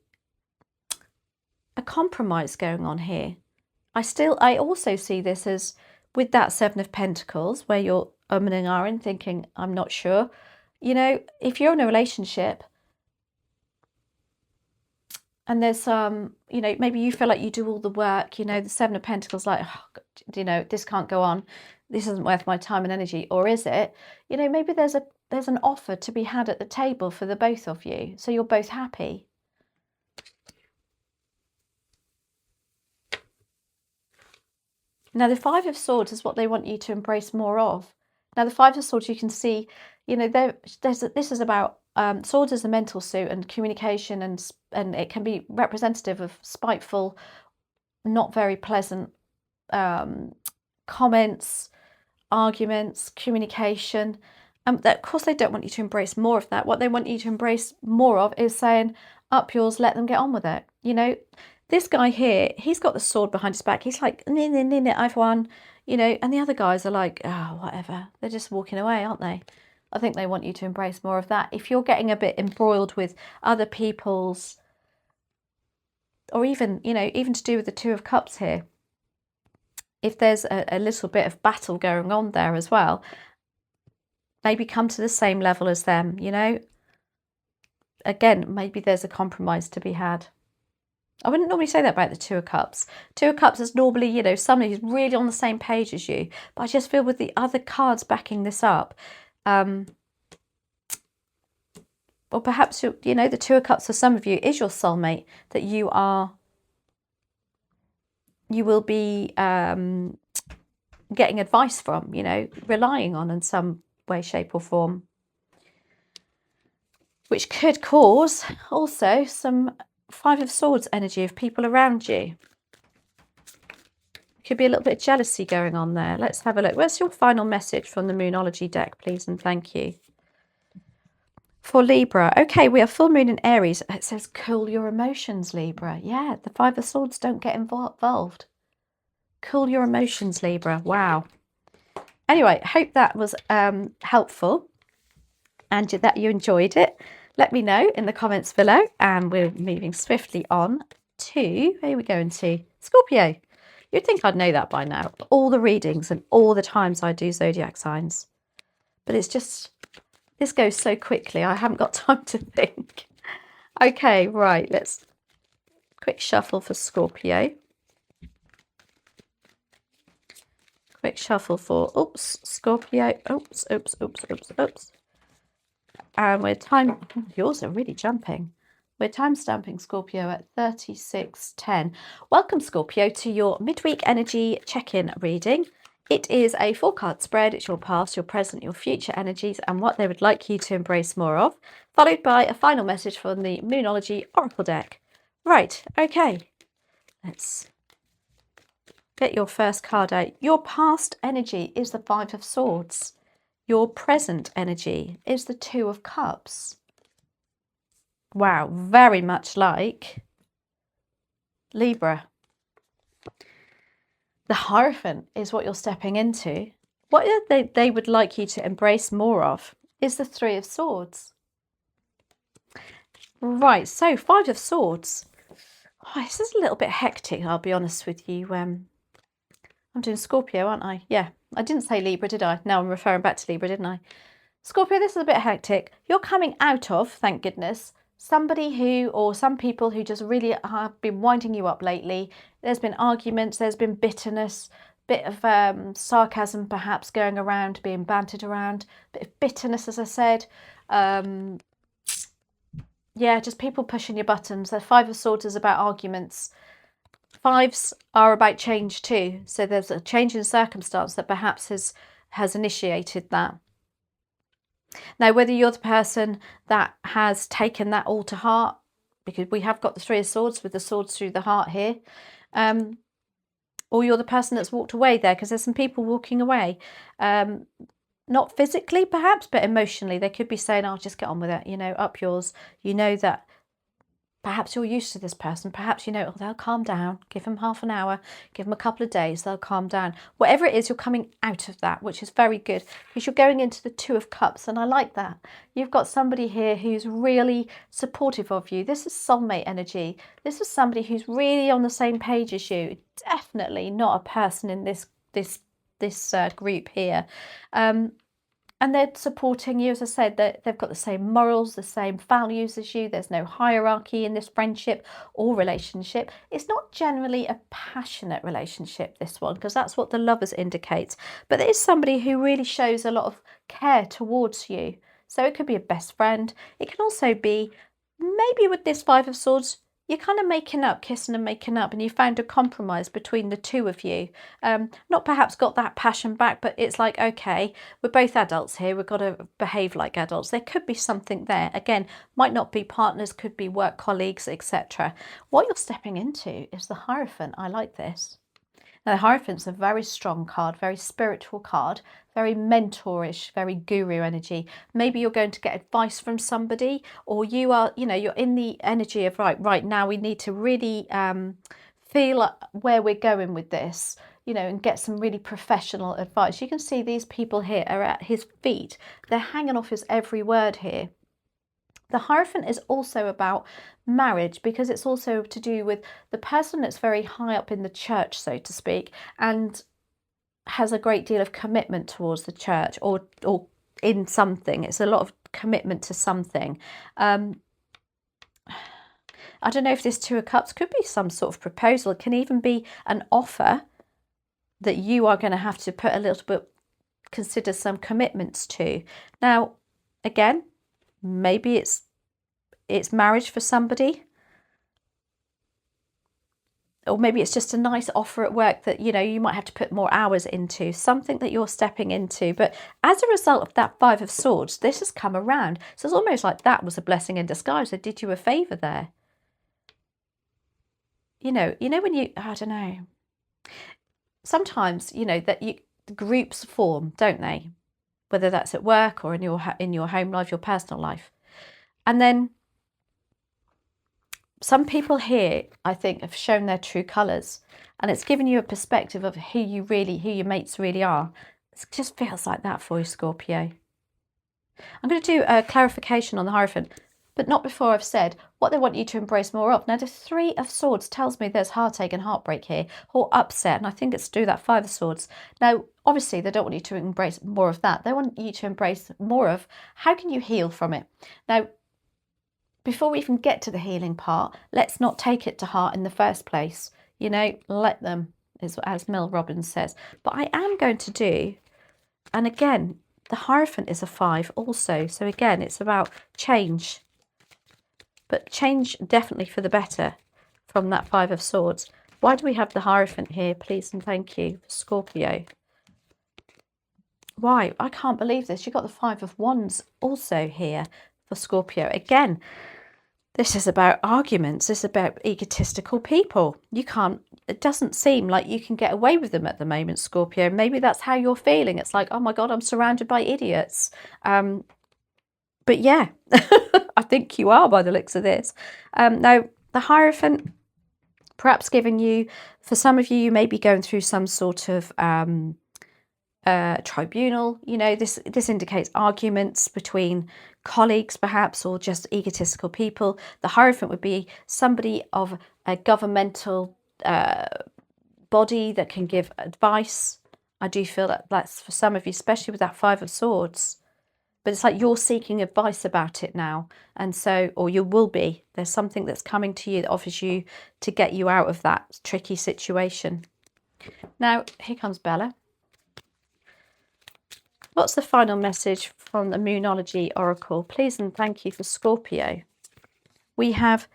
a compromise going on here. I also see this as with that 7 of Pentacles, where you're umming and ahhing, thinking, I'm not sure. You know, if you're in a relationship and there's you know, maybe you feel like you do all the work, you know, the 7 of Pentacles, like, oh, God, you know, this can't go on. This isn't worth my time and energy. Or is it? You know, maybe there's an offer to be had at the table for the both of you. So you're both happy. Now, the 5 of Swords is what they want you to embrace more of. Now, the 5 of Swords, you can see, you know, this is about swords as a mental suit and communication, and it can be representative of spiteful, not very pleasant comments, arguments, communication. Of course, they don't want you to embrace more of that. What they want you to embrace more of is saying, up yours, let them get on with it. You know, this guy here, he's got the sword behind his back. He's like, I've won, you know, and the other guys are like, oh, whatever. They're just walking away, aren't they? I think they want you to embrace more of that. If you're getting a bit embroiled with other people's, or even, you know, even to do with the 2 of Cups here, if there's a little bit of battle going on there as well, maybe come to the same level as them, you know. Again, maybe there's a compromise to be had. I wouldn't normally say that about the Two of Cups. Two of Cups is normally, you know, somebody who's really on the same page as you. But I just feel with the other cards backing this up, or perhaps, you know, the Two of Cups for some of you is your soulmate that you will be getting advice from, you know, relying on in some way, shape or form. Which could cause also some Five of Swords energy of people around you. Could be a little bit of jealousy going on there. Let's have a look. Where's your final message from the Moonology deck, please, and thank you. For Libra, okay, we have full moon in Aries. It says cool your emotions, Libra. Yeah, the Five of Swords don't get involved. Cool your emotions, Libra. Wow. Anyway, hope that was helpful and that you enjoyed it. Let me know in the comments below, and we're moving swiftly on to, who are we going to? Scorpio. You'd think I'd know that by now. All the readings and all the times I do zodiac signs. But it's just, this goes so quickly, I haven't got time to think. Okay, right, let's quick shuffle for Scorpio. Quick shuffle for, oops, Scorpio. Oops. And we're yours are really jumping. We're time stamping Scorpio at 36:10. Welcome, Scorpio, to your midweek energy check-in reading. It is a 4-card spread. It's your past, your present, your future energies, and what they would like you to embrace more of, followed by a final message from the Moonology Oracle deck. Right, okay. Let's get your first card out. Your past energy is the Five of Swords. Your present energy is the Two of Cups. Wow, very much like Libra. The Hierophant is what you're stepping into. What they would like you to embrace more of is the Three of Swords. Right, so Five of Swords. Oh, this is a little bit hectic, I'll be honest with you. I'm doing Scorpio, aren't I? Yeah, I didn't say Libra, did I? No, I'm referring back to Libra, didn't I? Scorpio, this is a bit hectic. You're coming out of, thank goodness, somebody who, or some people who just really have been winding you up lately. There's been arguments, there's been bitterness, bit of sarcasm perhaps going around, being bantered around, bit of bitterness, as I said. Yeah, just people pushing your buttons. The Five of Swords is about arguments. Fives are about change too. So there's a change in circumstance that perhaps has initiated that. Now, whether you're the person that has taken that all to heart, because we have got the Three of Swords with the swords through the heart here, or you're the person that's walked away there, because there's some people walking away. Not physically, perhaps, but emotionally. They could be saying, "I'll just get on with it," you know, up yours. You know that perhaps you're used to this person. Perhaps, you know, they'll calm down. Give them half an hour. Give them a couple of days. They'll calm down. Whatever it is, you're coming out of that, which is very good because you're going into the Two of Cups. And I like that. You've got somebody here who's really supportive of you. This is soulmate energy. This is somebody who's really on the same page as you. Definitely not a person in this group here. And they're supporting you, as I said, they've got the same morals, the same values as you. There's no hierarchy in this friendship or relationship. It's not generally a passionate relationship, this one, because that's what the Lovers indicates. But there is somebody who really shows a lot of care towards you. So it could be a best friend. It can also be, maybe with this Five of Swords, you're kind of making up, kissing and making up, and you found a compromise between the two of you. Not perhaps got that passion back, but it's like, okay, we're both adults here. We've got to behave like adults. There could be something there. Again, might not be partners, could be work colleagues, etc. What you're stepping into is the Hierophant. I like this. Now, the Hierophant's a very strong card, very spiritual card, very mentorish, very guru energy. Maybe you're going to get advice from somebody, or you are, you know, you're in the energy of, right now we need to really feel where we're going with this, you know, and get some really professional advice. You can see these people here are at his feet. They're hanging off his every word here. The Hierophant is also about marriage, because it's also to do with the person that's very high up in the church, so to speak, and has a great deal of commitment towards the church or in something. It's a lot of commitment to something. I don't know if this Two of Cups could be some sort of proposal. It can even be an offer that you are going to have to put a little bit, consider some commitments to. Now, again, maybe it's marriage for somebody. Or maybe it's just a nice offer at work that, you know, you might have to put more hours into, something that you're stepping into. But as a result of that Five of Swords, this has come around. So it's almost like that was a blessing in disguise. They did you a favour there. You know when you, I don't know. Sometimes, you know, that groups form, don't they? Whether that's at work or in your home life, your personal life. And then some people here, I think, have shown their true colours, and it's given you a perspective of who your mates really are. It just feels like that for you, Scorpio. I'm going to do a clarification on the Hierophant, but not before I've said what they want you to embrace more of. Now, the Three of Swords tells me there's heartache and heartbreak here, or upset, and I think it's to do that Five of Swords. Now, obviously, they don't want you to embrace more of that. They want you to embrace more of how can you heal from it. Now, before we even get to the healing part, let's not take it to heart in the first place. You know, let them, as Mel Robbins says. But I am going to do, and again, the Hierophant is a 5 also. So again, it's about change. But change definitely for the better from that Five of Swords. Why do we have the Hierophant here, please and thank you, for Scorpio? Why? I can't believe this. You've got the Five of Wands also here for Scorpio. Again, this is about arguments. This is about egotistical people. It doesn't seem like you can get away with them at the moment, Scorpio. Maybe that's how you're feeling. It's like, oh my God, I'm surrounded by idiots. But yeah, I think you are by the looks of this. Now, the Hierophant, perhaps giving you, for some of you, you may be going through some sort of tribunal. You know, this indicates arguments between colleagues perhaps, or just egotistical people. The Hierophant would be somebody of a governmental body that can give advice. I do feel that that's for some of you, especially with that Five of Swords. But it's like you're seeking advice about it now. And so, or you will be. There's something that's coming to you that offers you to get you out of that tricky situation. Now, here comes Bella. What's the final message from the Moonology Oracle? Please and thank you for Scorpio. We have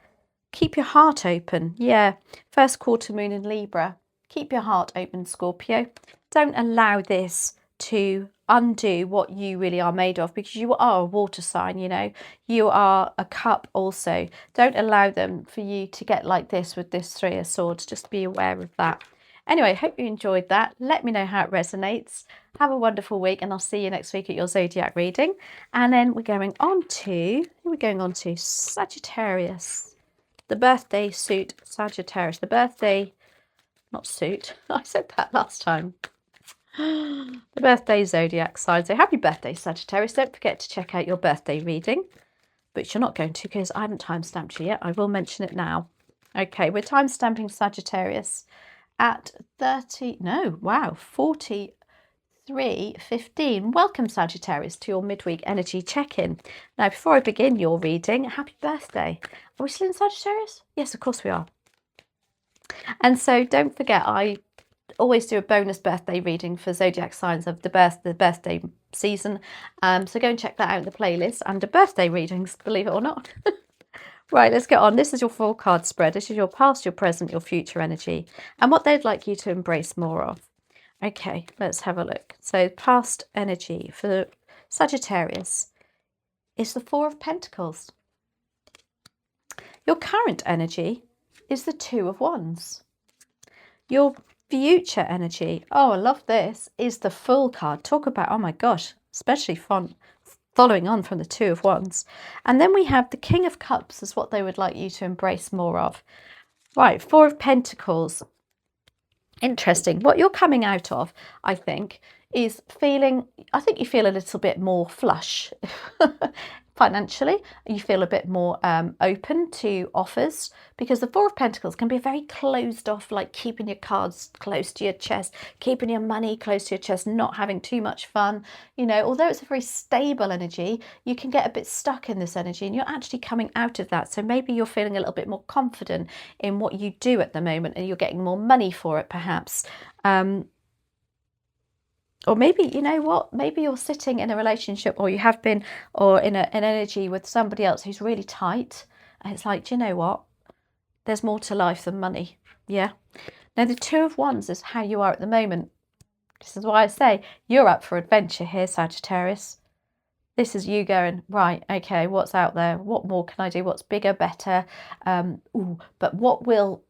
keep your heart open. Yeah, first quarter moon in Libra. Keep your heart open, Scorpio. Don't allow this to undo what you really are made of, because you are a water sign, you know. You are a cup also. Don't allow them for you to get like this with this Three of Swords. Just be aware of that. Anyway, hope you enjoyed that. Let me know how it resonates. Have a wonderful week, and I'll see you next week at your zodiac reading. And then we're going on to, Sagittarius. The birthday suit Sagittarius. The birthday, not suit. I said that last time. The birthday zodiac sign. So happy birthday, Sagittarius. Don't forget to check out your birthday reading, but you're not going to because I haven't time-stamped you yet. I will mention it now. Okay, we're time-stamping Sagittarius at 43:15. Welcome, Sagittarius, to your midweek energy check-in. Now, before I begin your reading, happy birthday. Are we still in Sagittarius? Yes, of course we are. And so don't forget, I always do a bonus birthday reading for zodiac signs of the birthday season. So go and check that out in the playlist under birthday readings, believe it or not. Right, let's get on. This is your 4-card spread. This is your past, your present, your future energy, and what they'd like you to embrace more of. Okay, let's have a look. So past energy for Sagittarius is the 4 of Pentacles. Your current energy is the 2 of Wands. Your future energy, oh, I love this, is the Fool card. Talk about, oh my gosh, especially following on from the 2 of Wands. And then we have the King of Cups is what they would like you to embrace more of. Right, 4 of Pentacles. Interesting. What you're coming out of, I think, is feeling, I think you feel a little bit more flush. Financially, you feel a bit more open to offers, because the Four of Pentacles can be very closed off, like keeping your cards close to your chest, keeping your money close to your chest, not having too much fun. You know, although it's a very stable energy, you can get a bit stuck in this energy, and you're actually coming out of that. So maybe you're feeling a little bit more confident in what you do at the moment, and you're getting more money for it, perhaps. Or maybe, you know what, maybe you're sitting in a relationship, or you have been, or in an energy with somebody else who's really tight. And it's like, do you know what? There's more to life than money. Yeah. Now, the Two of Wands is how you are at the moment. This is why I say you're up for adventure here, Sagittarius. This is you going, right, okay, what's out there? What more can I do? What's bigger, better? But what will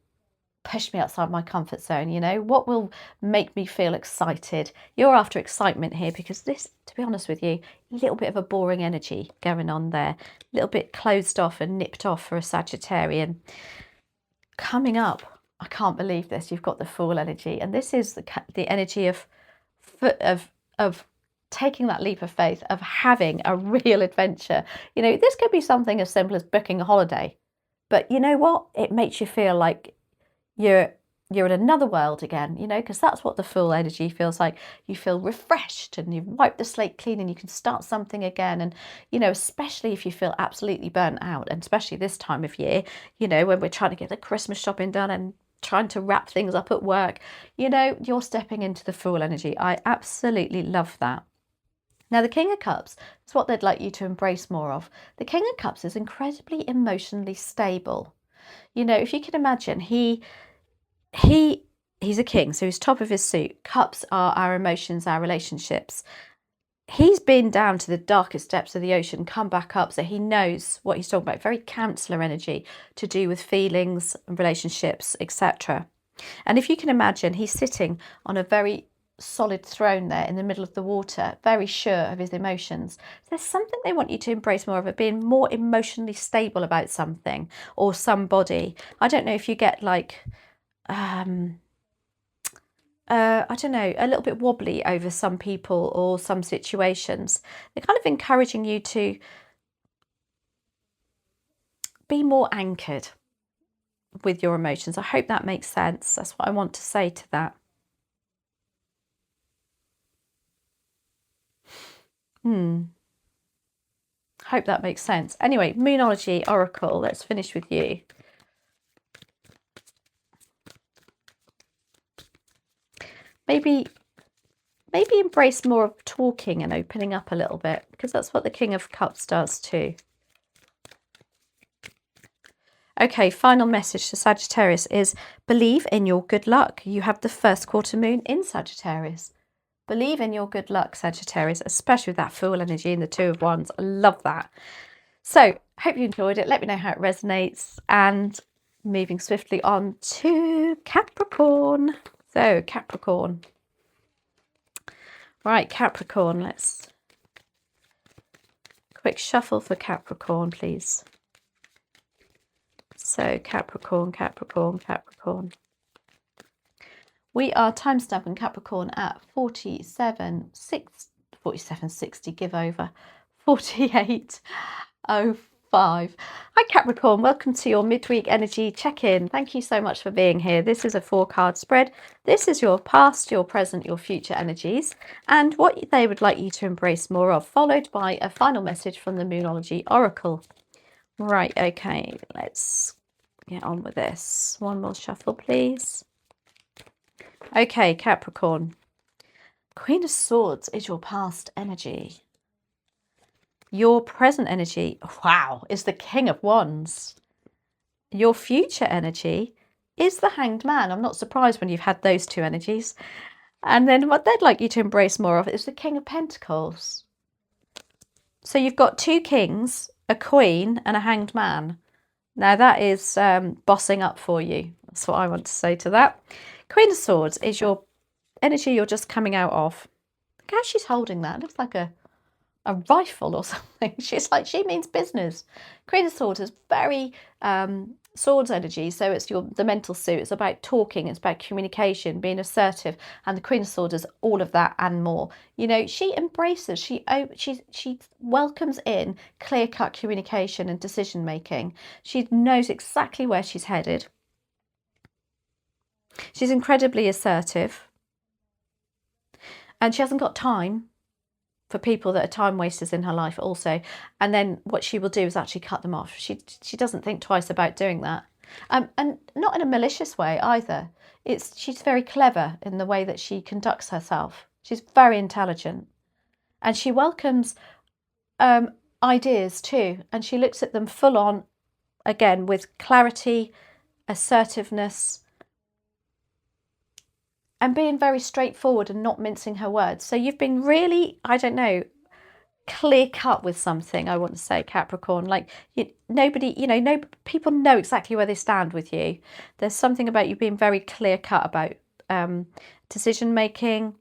push me outside my comfort zone? You know, what will make me feel excited? You're after excitement here, because this, to be honest with you, a little bit of a boring energy going on there, a little bit closed off and nipped off for a Sagittarian. Coming up, I can't believe this, you've got the Fool energy, and this is the energy of taking that leap of faith, of having a real adventure. You know, this could be something as simple as booking a holiday, but you know what, it makes you feel like you're in another world again, you know, because that's what the Fool energy feels like. You feel refreshed, and you've wiped the slate clean, and you can start something again. And, you know, especially if you feel absolutely burnt out, and especially this time of year, you know, when we're trying to get the Christmas shopping done and trying to wrap things up at work, you know, you're stepping into the Fool energy. I absolutely love that. Now, the King of Cups is what they'd like you to embrace more of. The King of Cups is incredibly emotionally stable. You know, if you can imagine, he's a king, so he's top of his suit. Cups are our emotions, our relationships. He's been down to the darkest depths of the ocean, come back up, so he knows what he's talking about. Very counselor energy to do with feelings, relationships, etc. And if you can imagine, he's sitting on a very solid throne there in the middle of the water, very sure of his emotions. So there's something they want you to embrace more of, it being more emotionally stable about something or somebody. I don't know if you get like I don't know, a little bit wobbly over some people or some situations. They're kind of encouraging you to be more anchored with your emotions. I hope that makes sense. That's what I want to say to that. Hope that makes sense. Anyway, Moonology Oracle, let's finish with you. Maybe embrace more of talking and opening up a little bit, because that's what the King of Cups does too. Okay, final message to Sagittarius is believe in your good luck. You have the first quarter moon in Sagittarius. Believe in your good luck, Sagittarius, especially with that Fool energy and the Two of Wands. I love that. So, hope you enjoyed it. Let me know how it resonates. And moving swiftly on to Capricorn. So, Capricorn. Right, Capricorn, let's quick shuffle for Capricorn, please. So, Capricorn, Capricorn, Capricorn. We are timestamping Capricorn at 47:60, give over, 48:05. Hi Capricorn, welcome to your midweek energy check-in. Thank you so much for being here. This is a 4-card spread. This is your past, your present, your future energies, and what they would like you to embrace more of, followed by a final message from the Moonology Oracle. Right, okay, let's get on with this. One more shuffle, please. Okay, Capricorn. Queen of Swords is your past energy. Your present energy, wow, is the King of Wands. Your future energy is the Hanged Man. I'm not surprised when you've had those two energies. And then what they'd like you to embrace more of is the King of Pentacles. So you've got 2 kings, a queen, and a Hanged Man. Now that is bossing up for you. That's what I want to say to that. Queen of Swords is your energy you're just coming out of. Look how she's holding that. It looks like a a rifle or something. She's like, she means business. Queen of Swords is very swords energy, so it's the mental suit. It's about talking, it's about communication, being assertive, and the Queen of Swords is all of that and more. You know, she embraces, she welcomes in clear-cut communication and decision making. She knows exactly where she's headed. She's incredibly assertive, and she hasn't got time for people that are time wasters in her life also. And then what she will do is actually cut them off. She doesn't think twice about doing that. And not in a malicious way either. She's very clever in the way that she conducts herself. She's very intelligent. And she welcomes ideas too. And she looks at them full on, again, with clarity, assertiveness, and being very straightforward and not mincing her words. So you've been really, I don't know, clear cut with something, I want to say, Capricorn. Like, people know exactly where they stand with you. There's something about you being very clear cut about decision making,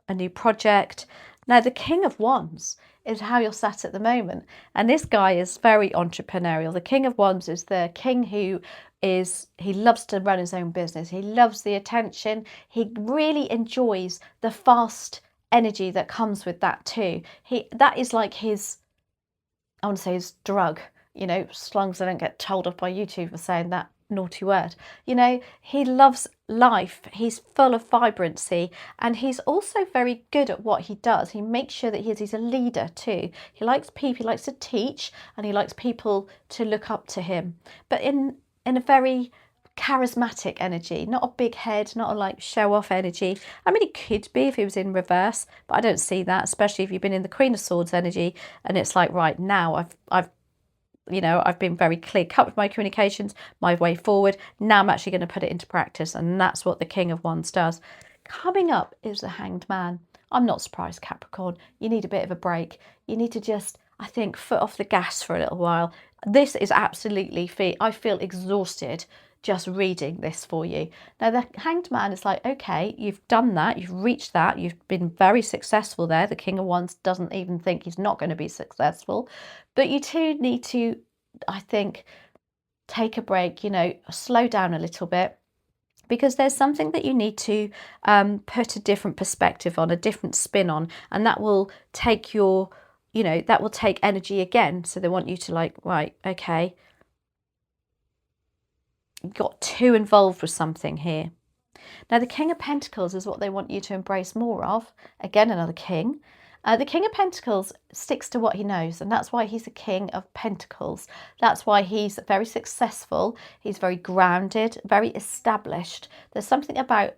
a new project. Now, the King of Wands is how you're sat at the moment. And this guy is very entrepreneurial. The King of Wands is the king he loves to run his own business. He loves the attention. He really enjoys the fast energy that comes with that too. That is like his, I want to say, his drug, as long as I don't get told off by YouTube for saying that naughty word. He loves life. He's full of vibrancy, and he's also very good at what he does. He makes sure that he's a leader too. He likes people, he likes to teach, and he likes people to look up to him, but in a very charismatic energy, not a big head, not a show off energy. I mean, it could be if he was in reverse, but I don't see that, especially if you've been in the Queen of Swords energy and it's like, right now I've been very clear cut with my communications, my way forward. Now I'm actually going to put it into practice, and that's what the King of Wands does. Coming up is the Hanged Man. I'm not surprised, Capricorn. You need a bit of a break. You need to just, I think, foot off the gas for a little while. This is absolutely, I feel exhausted just reading this for you. Now, the Hanged Man is like, okay, you've done that, you've reached that, you've been very successful there. The King of Wands doesn't even think he's not going to be successful. But you too need to, I think, take a break, slow down a little bit, because there's something that you need to put a different perspective on, a different spin on, and that will take that will take energy again. So they want you to right, okay, got too involved with something here. Now, the King of Pentacles is what they want you to embrace more of. Again, another king. The King of Pentacles sticks to what he knows, and that's why he's a King of Pentacles. That's why he's very successful. He's very grounded, very established. There's something about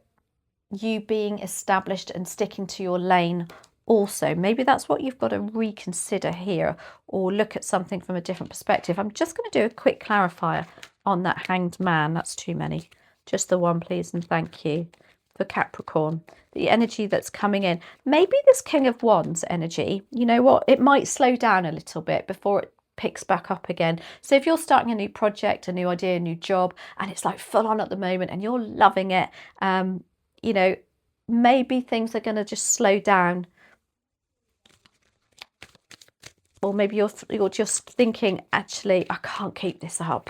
you being established and sticking to your lane also. Maybe that's what you've got to reconsider here, or look at something from a different perspective. I'm just going to do a quick clarifier on that Hanged Man. That's too many. Just the one, please, and thank you. For Capricorn, the energy that's coming in. Maybe this King of Wands energy, you know what, it might slow down a little bit before it picks back up again. So if you're starting a new project, a new idea, a new job, and it's full on at the moment and you're loving it, maybe things are going to just slow down. Or maybe you're just thinking, actually, I can't keep this up.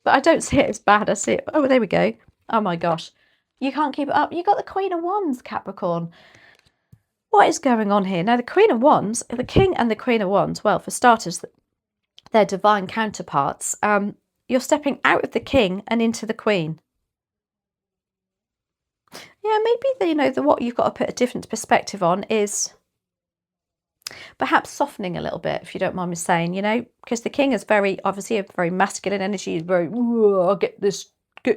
But I don't see it as bad. I see it. Oh, there we go. Oh my gosh. You can't keep it up. You got the Queen of Wands, Capricorn. What is going on here? Now, the Queen of Wands, the King and the Queen of Wands, well, for starters, they're divine counterparts. You're stepping out of the King and into the Queen. Yeah, maybe, what you've got to put a different perspective on is perhaps softening a little bit, if you don't mind me saying, because the King is obviously a very masculine energy. He's very, I'll get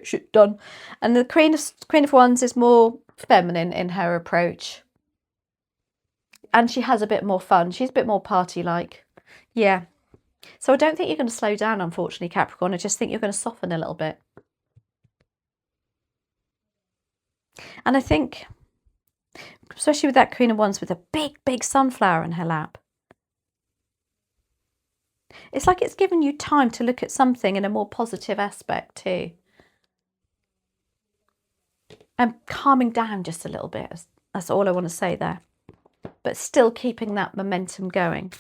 shit done. And the Queen of Wands is more feminine in her approach. And she has a bit more fun. She's a bit more party-like. Yeah. So I don't think you're going to slow down, unfortunately, Capricorn. I just think you're going to soften a little bit. And I think, especially with that Queen of Wands with a big, big sunflower in her lap, it's like it's given you time to look at something in a more positive aspect too. And calming down just a little bit That's all I want to say there. But still keeping that momentum going.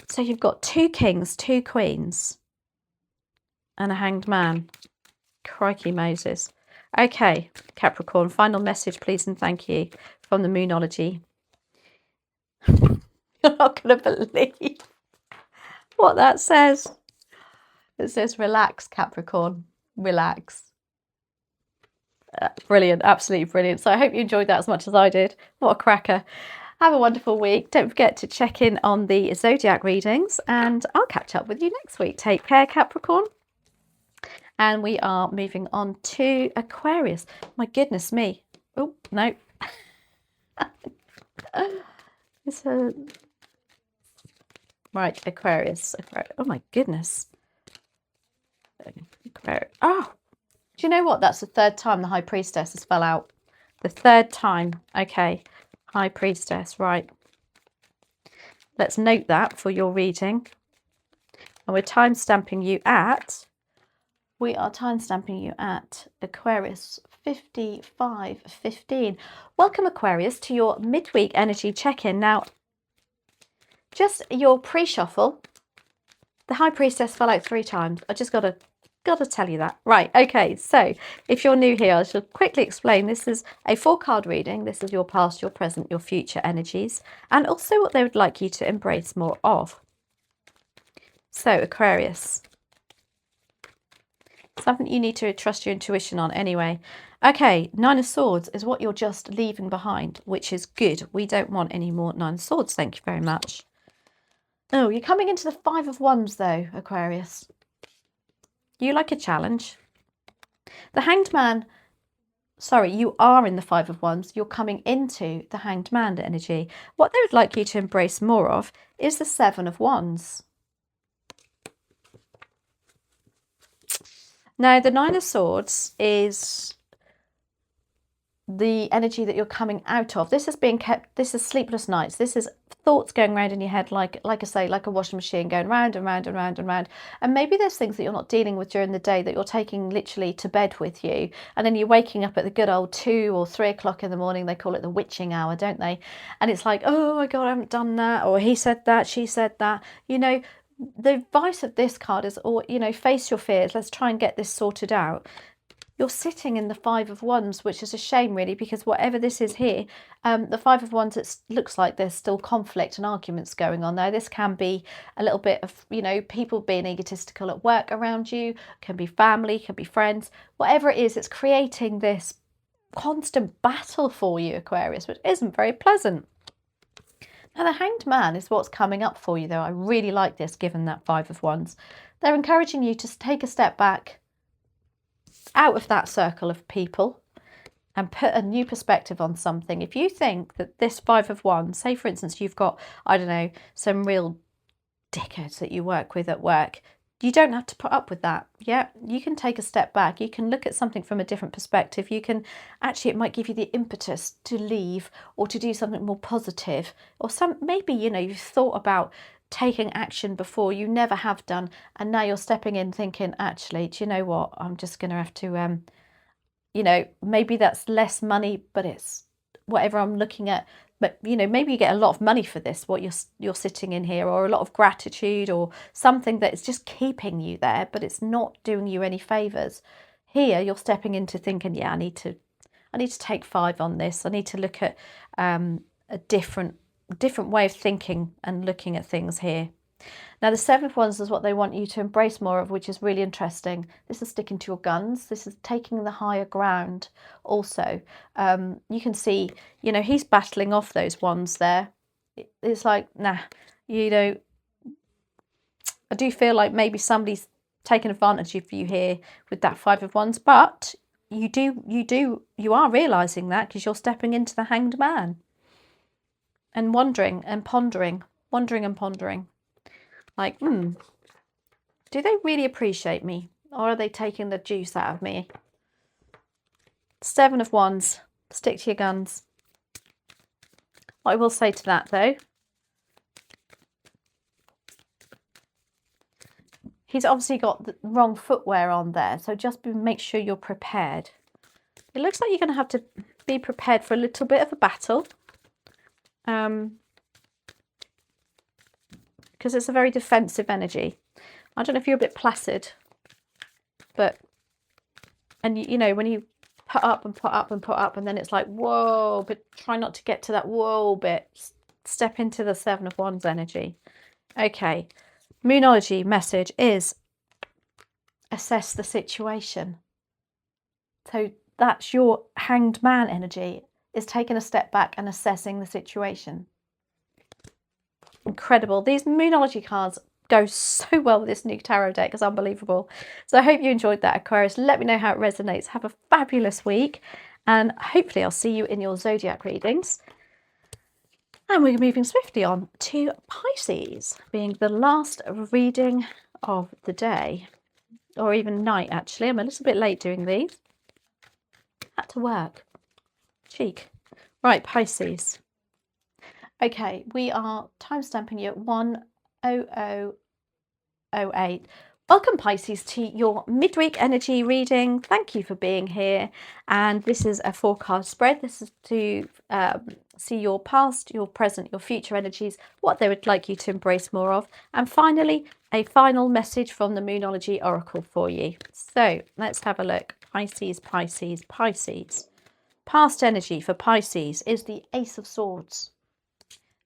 So you've got 2 kings, 2 queens, and a hanged man. Crikey Moses. Okay, Capricorn, final message, please and thank you from the Moonology. You're not going to believe what that says. It says, relax, Capricorn, relax. Brilliant, absolutely brilliant. So I hope you enjoyed that as much as I did. What a cracker. Have a wonderful week. Don't forget to check in on the zodiac readings, and I'll catch up with you next week. Take care, Capricorn. And we are moving on to Aquarius. My goodness me. Oh, no. Right, Aquarius. Oh, my goodness. Aquarius. Oh, do you know what? That's the 3rd time the High Priestess has fell out. The 3rd time. Okay. High Priestess, right. Let's note that for your reading. And we're time-stamping you at... We are time-stamping you at Aquarius 55:15. Welcome, Aquarius, to your midweek energy check-in. Now, just your pre-shuffle, the High Priestess fell out 3 times. I just got to tell you that. Right, okay, so if you're new here, I shall quickly explain. This is a 4-card reading. This is your past, your present, your future energies, and also what they would like you to embrace more of. So, Aquarius, something you need to trust your intuition on anyway. Okay, 9 of Swords is what you're just leaving behind, which is good. We don't want any more 9 of Swords, thank you very much. Oh, you're coming into the 5 of Wands though, Aquarius. You like a challenge. The Hanged Man, sorry, you are in the 5 of Wands. You're coming into the Hanged Man energy. What they would like you to embrace more of is the 7 of Wands. Now, the 9 of Swords is the energy that you're coming out of. This is being kept, this is sleepless nights. This is thoughts going around in your head, like I say, like a washing machine going round and round and round and round. And maybe there's things that you're not dealing with during the day that you're taking literally to bed with you. And then you're waking up at the good old 2 or 3 o'clock in the morning. They call it the witching hour, don't they? And it's like, oh my God, I haven't done that. Or he said that, she said that, you know. The advice of this card is, face your fears. Let's try and get this sorted out. You're sitting in the 5 of Wands, which is a shame, really, because whatever this is here, the 5 of Wands, it looks like there's still conflict and arguments going on there. This can be a little bit of, people being egotistical at work around you, can be family, can be friends. Whatever it is, it's creating this constant battle for you, Aquarius, which isn't very pleasant. Now, the Hanged Man is what's coming up for you, though. I really like this, given that 5 of Wands. They're encouraging you to take a step back out of that circle of people and put a new perspective on something. If you think that this 5 of Wands, say, for instance, you've got, I don't know, some real dickheads that you work with at work, you don't have to put up with that. Yeah, you can take a step back. You can look at something from a different perspective. You can actually, it might give you the impetus to leave or to do something more positive, or maybe, you've thought about taking action before, you never have done, and now you're stepping in thinking, actually, do you know what? I'm just going to have to, maybe that's less money, but it's whatever I'm looking at. But, maybe you get a lot of money for this, what you're sitting in here, or a lot of gratitude, or something that is just keeping you there, but it's not doing you any favours. Here, you're stepping into thinking, yeah, I need to take 5 on this. I need to look at a different way of thinking and looking at things here. Now, the 7 of Wands is what they want you to embrace more of, which is really interesting. This is sticking to your guns. This is taking the higher ground also. You can see, he's battling off those Wands there. It's like, nah, I do feel like maybe somebody's taking advantage of you here with that 5 of Wands, but you are realising that because you're stepping into the Hanged Man and wondering and pondering. Like, do they really appreciate me? Or are they taking the juice out of me? 7 of Wands. Stick to your guns. What I will say to that, though, he's obviously got the wrong footwear on there. So just make sure you're prepared. It looks like you're going to have to be prepared for a little bit of a battle. Because it's a very defensive energy. I don't know if you're a bit placid, but, and you know, when you put up and put up and put up, and then it's like, whoa, but try not to get to that whoa bit. Step into the Seven of Wands energy. Okay, Moonology message is assess the situation. So that's your Hanged Man energy, is taking a step back and assessing the situation. Incredible. These Moonology cards go so well with this new tarot deck. It's unbelievable. So I hope you enjoyed that, Aquarius. Let me know how it resonates. Have a fabulous week, and hopefully I'll see you in your zodiac readings. And we're moving swiftly on to Pisces, being the last reading of the day, or even night, actually. I'm a little bit late doing these. Had to work. Cheek. Right, Pisces. Okay, we are timestamping you at 1:00:08. Welcome, Pisces, to your midweek energy reading. Thank you for being here. And this is a 4-card spread. This is to see your past, your present, your future energies, what they would like you to embrace more of. And finally, a final message from the Moonology Oracle for you. So let's have a look. Pisces, Pisces, Pisces. Past energy for Pisces is the Ace of Swords.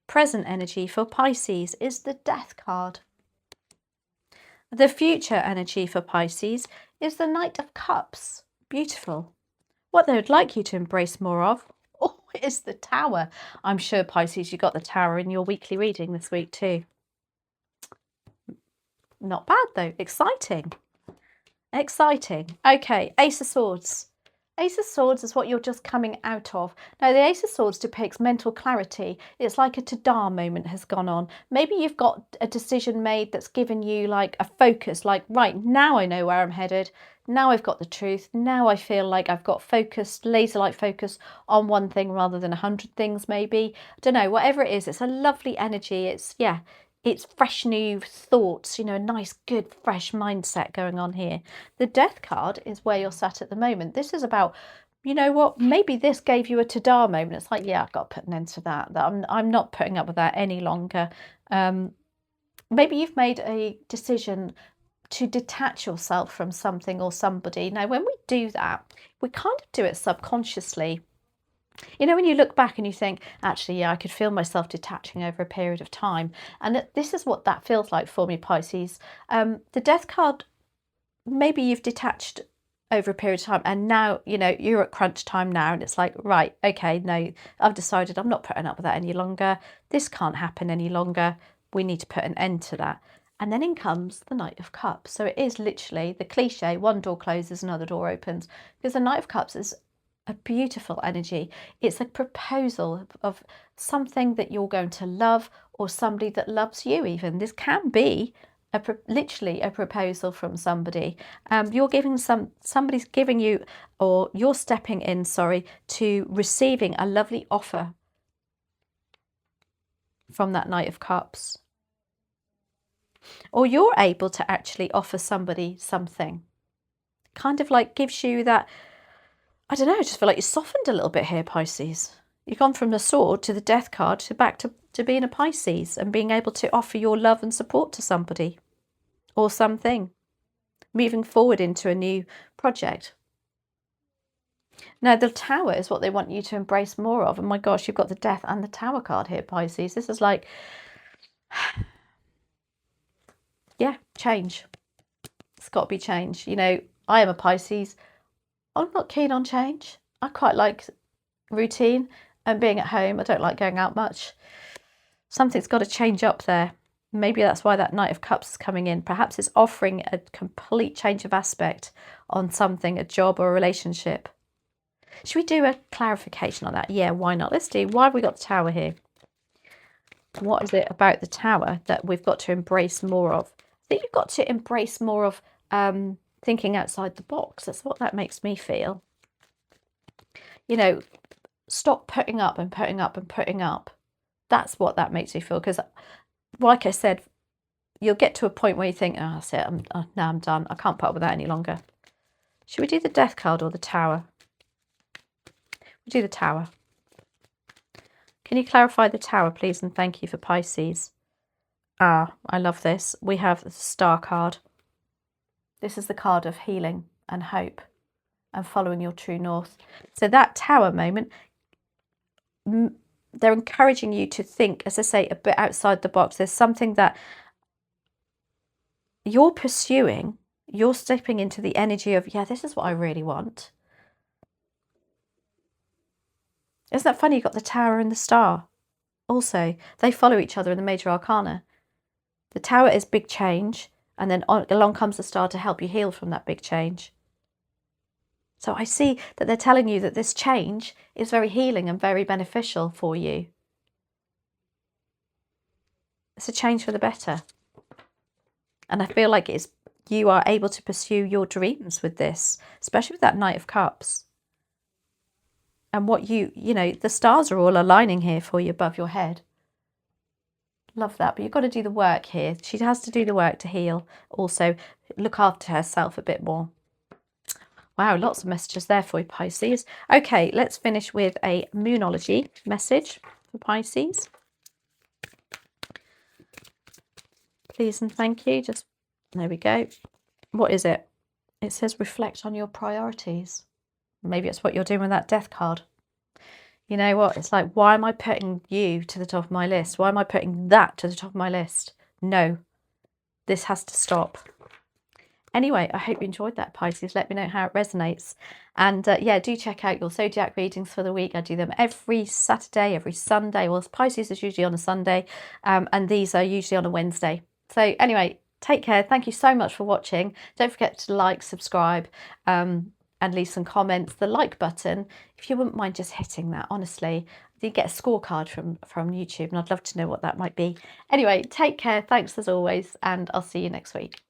Present energy for Pisces is the Death card. The future energy for Pisces is the Knight of Cups. Beautiful. What they would like you to embrace more of is the Tower. I'm sure, Pisces, you got the Tower in your weekly reading this week too. Not bad though. Exciting. Exciting. Okay, Ace of Swords. Ace of Swords is what you're just coming out of. Now, the Ace of Swords depicts mental clarity. It's like a ta-da moment has gone on. Maybe you've got a decision made that's given you like a focus, like, right, now I know where I'm headed. Now I've got the truth. Now I feel like I've got focused, laser-like focus on one thing rather than 100 things maybe. I don't know, whatever it is, it's a lovely energy. It's, yeah, it's fresh new thoughts, you know, a nice, good, fresh mindset going on here. The Death card is where you're sat at the moment. This is about, you know what, maybe this gave you a ta-da moment. It's like, yeah, I've got to put an end to that. I'm not putting up with that any longer. Maybe you've made a decision to detach yourself from something or somebody. Now, when we do that, we kind of do it subconsciously. You know, when you look back and you think, actually, yeah, I could feel myself detaching over a period of time. And this is what that feels like for me, Pisces. The Death card, maybe you've detached over a period of time and now, you know, you're at crunch time now and it's like, right, okay, no, I've decided I'm not putting up with that any longer. This can't happen any longer. We need to put an end to that. And then in comes the Knight of Cups. So it is literally the cliche, one door closes, another door opens. Because the Knight of Cups is a beautiful energy. It's a proposal of something that you're going to love or somebody that loves you even. This can be literally a proposal from somebody. You're giving somebody's giving you, or you're stepping in, sorry, to receiving a lovely offer from that Knight of Cups. Or you're able to actually offer somebody something. Kind of like gives you that, I don't know, I just feel like you softened a little bit here, Pisces. You've gone from the Sword to the Death card to back to being a Pisces and being able to offer your love and support to somebody or something, moving forward into a new project. Now, the Tower is what they want you to embrace more of. And my gosh, you've got the Death and the Tower card here, Pisces. This is like, yeah, change. It's got to be change. You know, I am a Pisces. I'm not keen on change. I quite like routine and being at home. I don't like going out much. Something's got to change up there. Maybe that's why that Knight of Cups is coming in. Perhaps it's offering a complete change of aspect on something, a job or a relationship. Should we do a clarification on that? Yeah, why not? Let's do. Why have we got the Tower here? What is it about the Tower that we've got to embrace more of? I think you've got to embrace more of thinking outside the box. That's what that makes me feel. You know, stop putting up and putting up and putting up. That's what that makes me feel. Because, like I said, you'll get to a point where you think, oh, that's it. Now I'm done. I can't put up with that any longer. Should we do the Death card or the Tower? do the Tower. Can you clarify the Tower, please? And thank you for Pisces. Ah, I love this. We have the Star card. This is the card of healing and hope and following your true north. So that Tower moment, they're encouraging you to think, as I say, a bit outside the box. There's something that you're pursuing. You're stepping into the energy of, yeah, this is what I really want. Isn't that funny? You've got the Tower and the Star. Also, they follow each other in the major arcana. The Tower is big change, and then along comes the Star to help you heal from that big change. So I see that they're telling you that this change is very healing and very beneficial for you. It's a change for the better. And I feel like you are able to pursue your dreams with this, especially with that Knight of Cups. And what you know, the stars are all aligning here for you above your head. Love that. But you've got to do the work here. She has to do the work to heal. Also, look after herself a bit more. Wow, lots of messages there for you, Pisces. Okay, let's finish with a Moonology message for Pisces. Please and thank you. Just, there we go. What is it? It says reflect on your priorities. Maybe it's what you're doing with that Death card. You know what? It's like, why am I putting you to the top of my list? Why am I putting that to the top of my list? No, this has to stop. Anyway, I hope you enjoyed that, Pisces. Let me know how it resonates. And yeah, do check out your zodiac readings for the week. I do them every Saturday, every Sunday. Well, Pisces is usually on a Sunday, and these are usually on a Wednesday. So anyway, take care. Thank you so much for watching. Don't forget to like, subscribe, and leave some comments. The like button, if you wouldn't mind just hitting that, honestly. You get a scorecard from YouTube, and I'd love to know what that might be. Anyway, take care. Thanks as always, and I'll see you next week.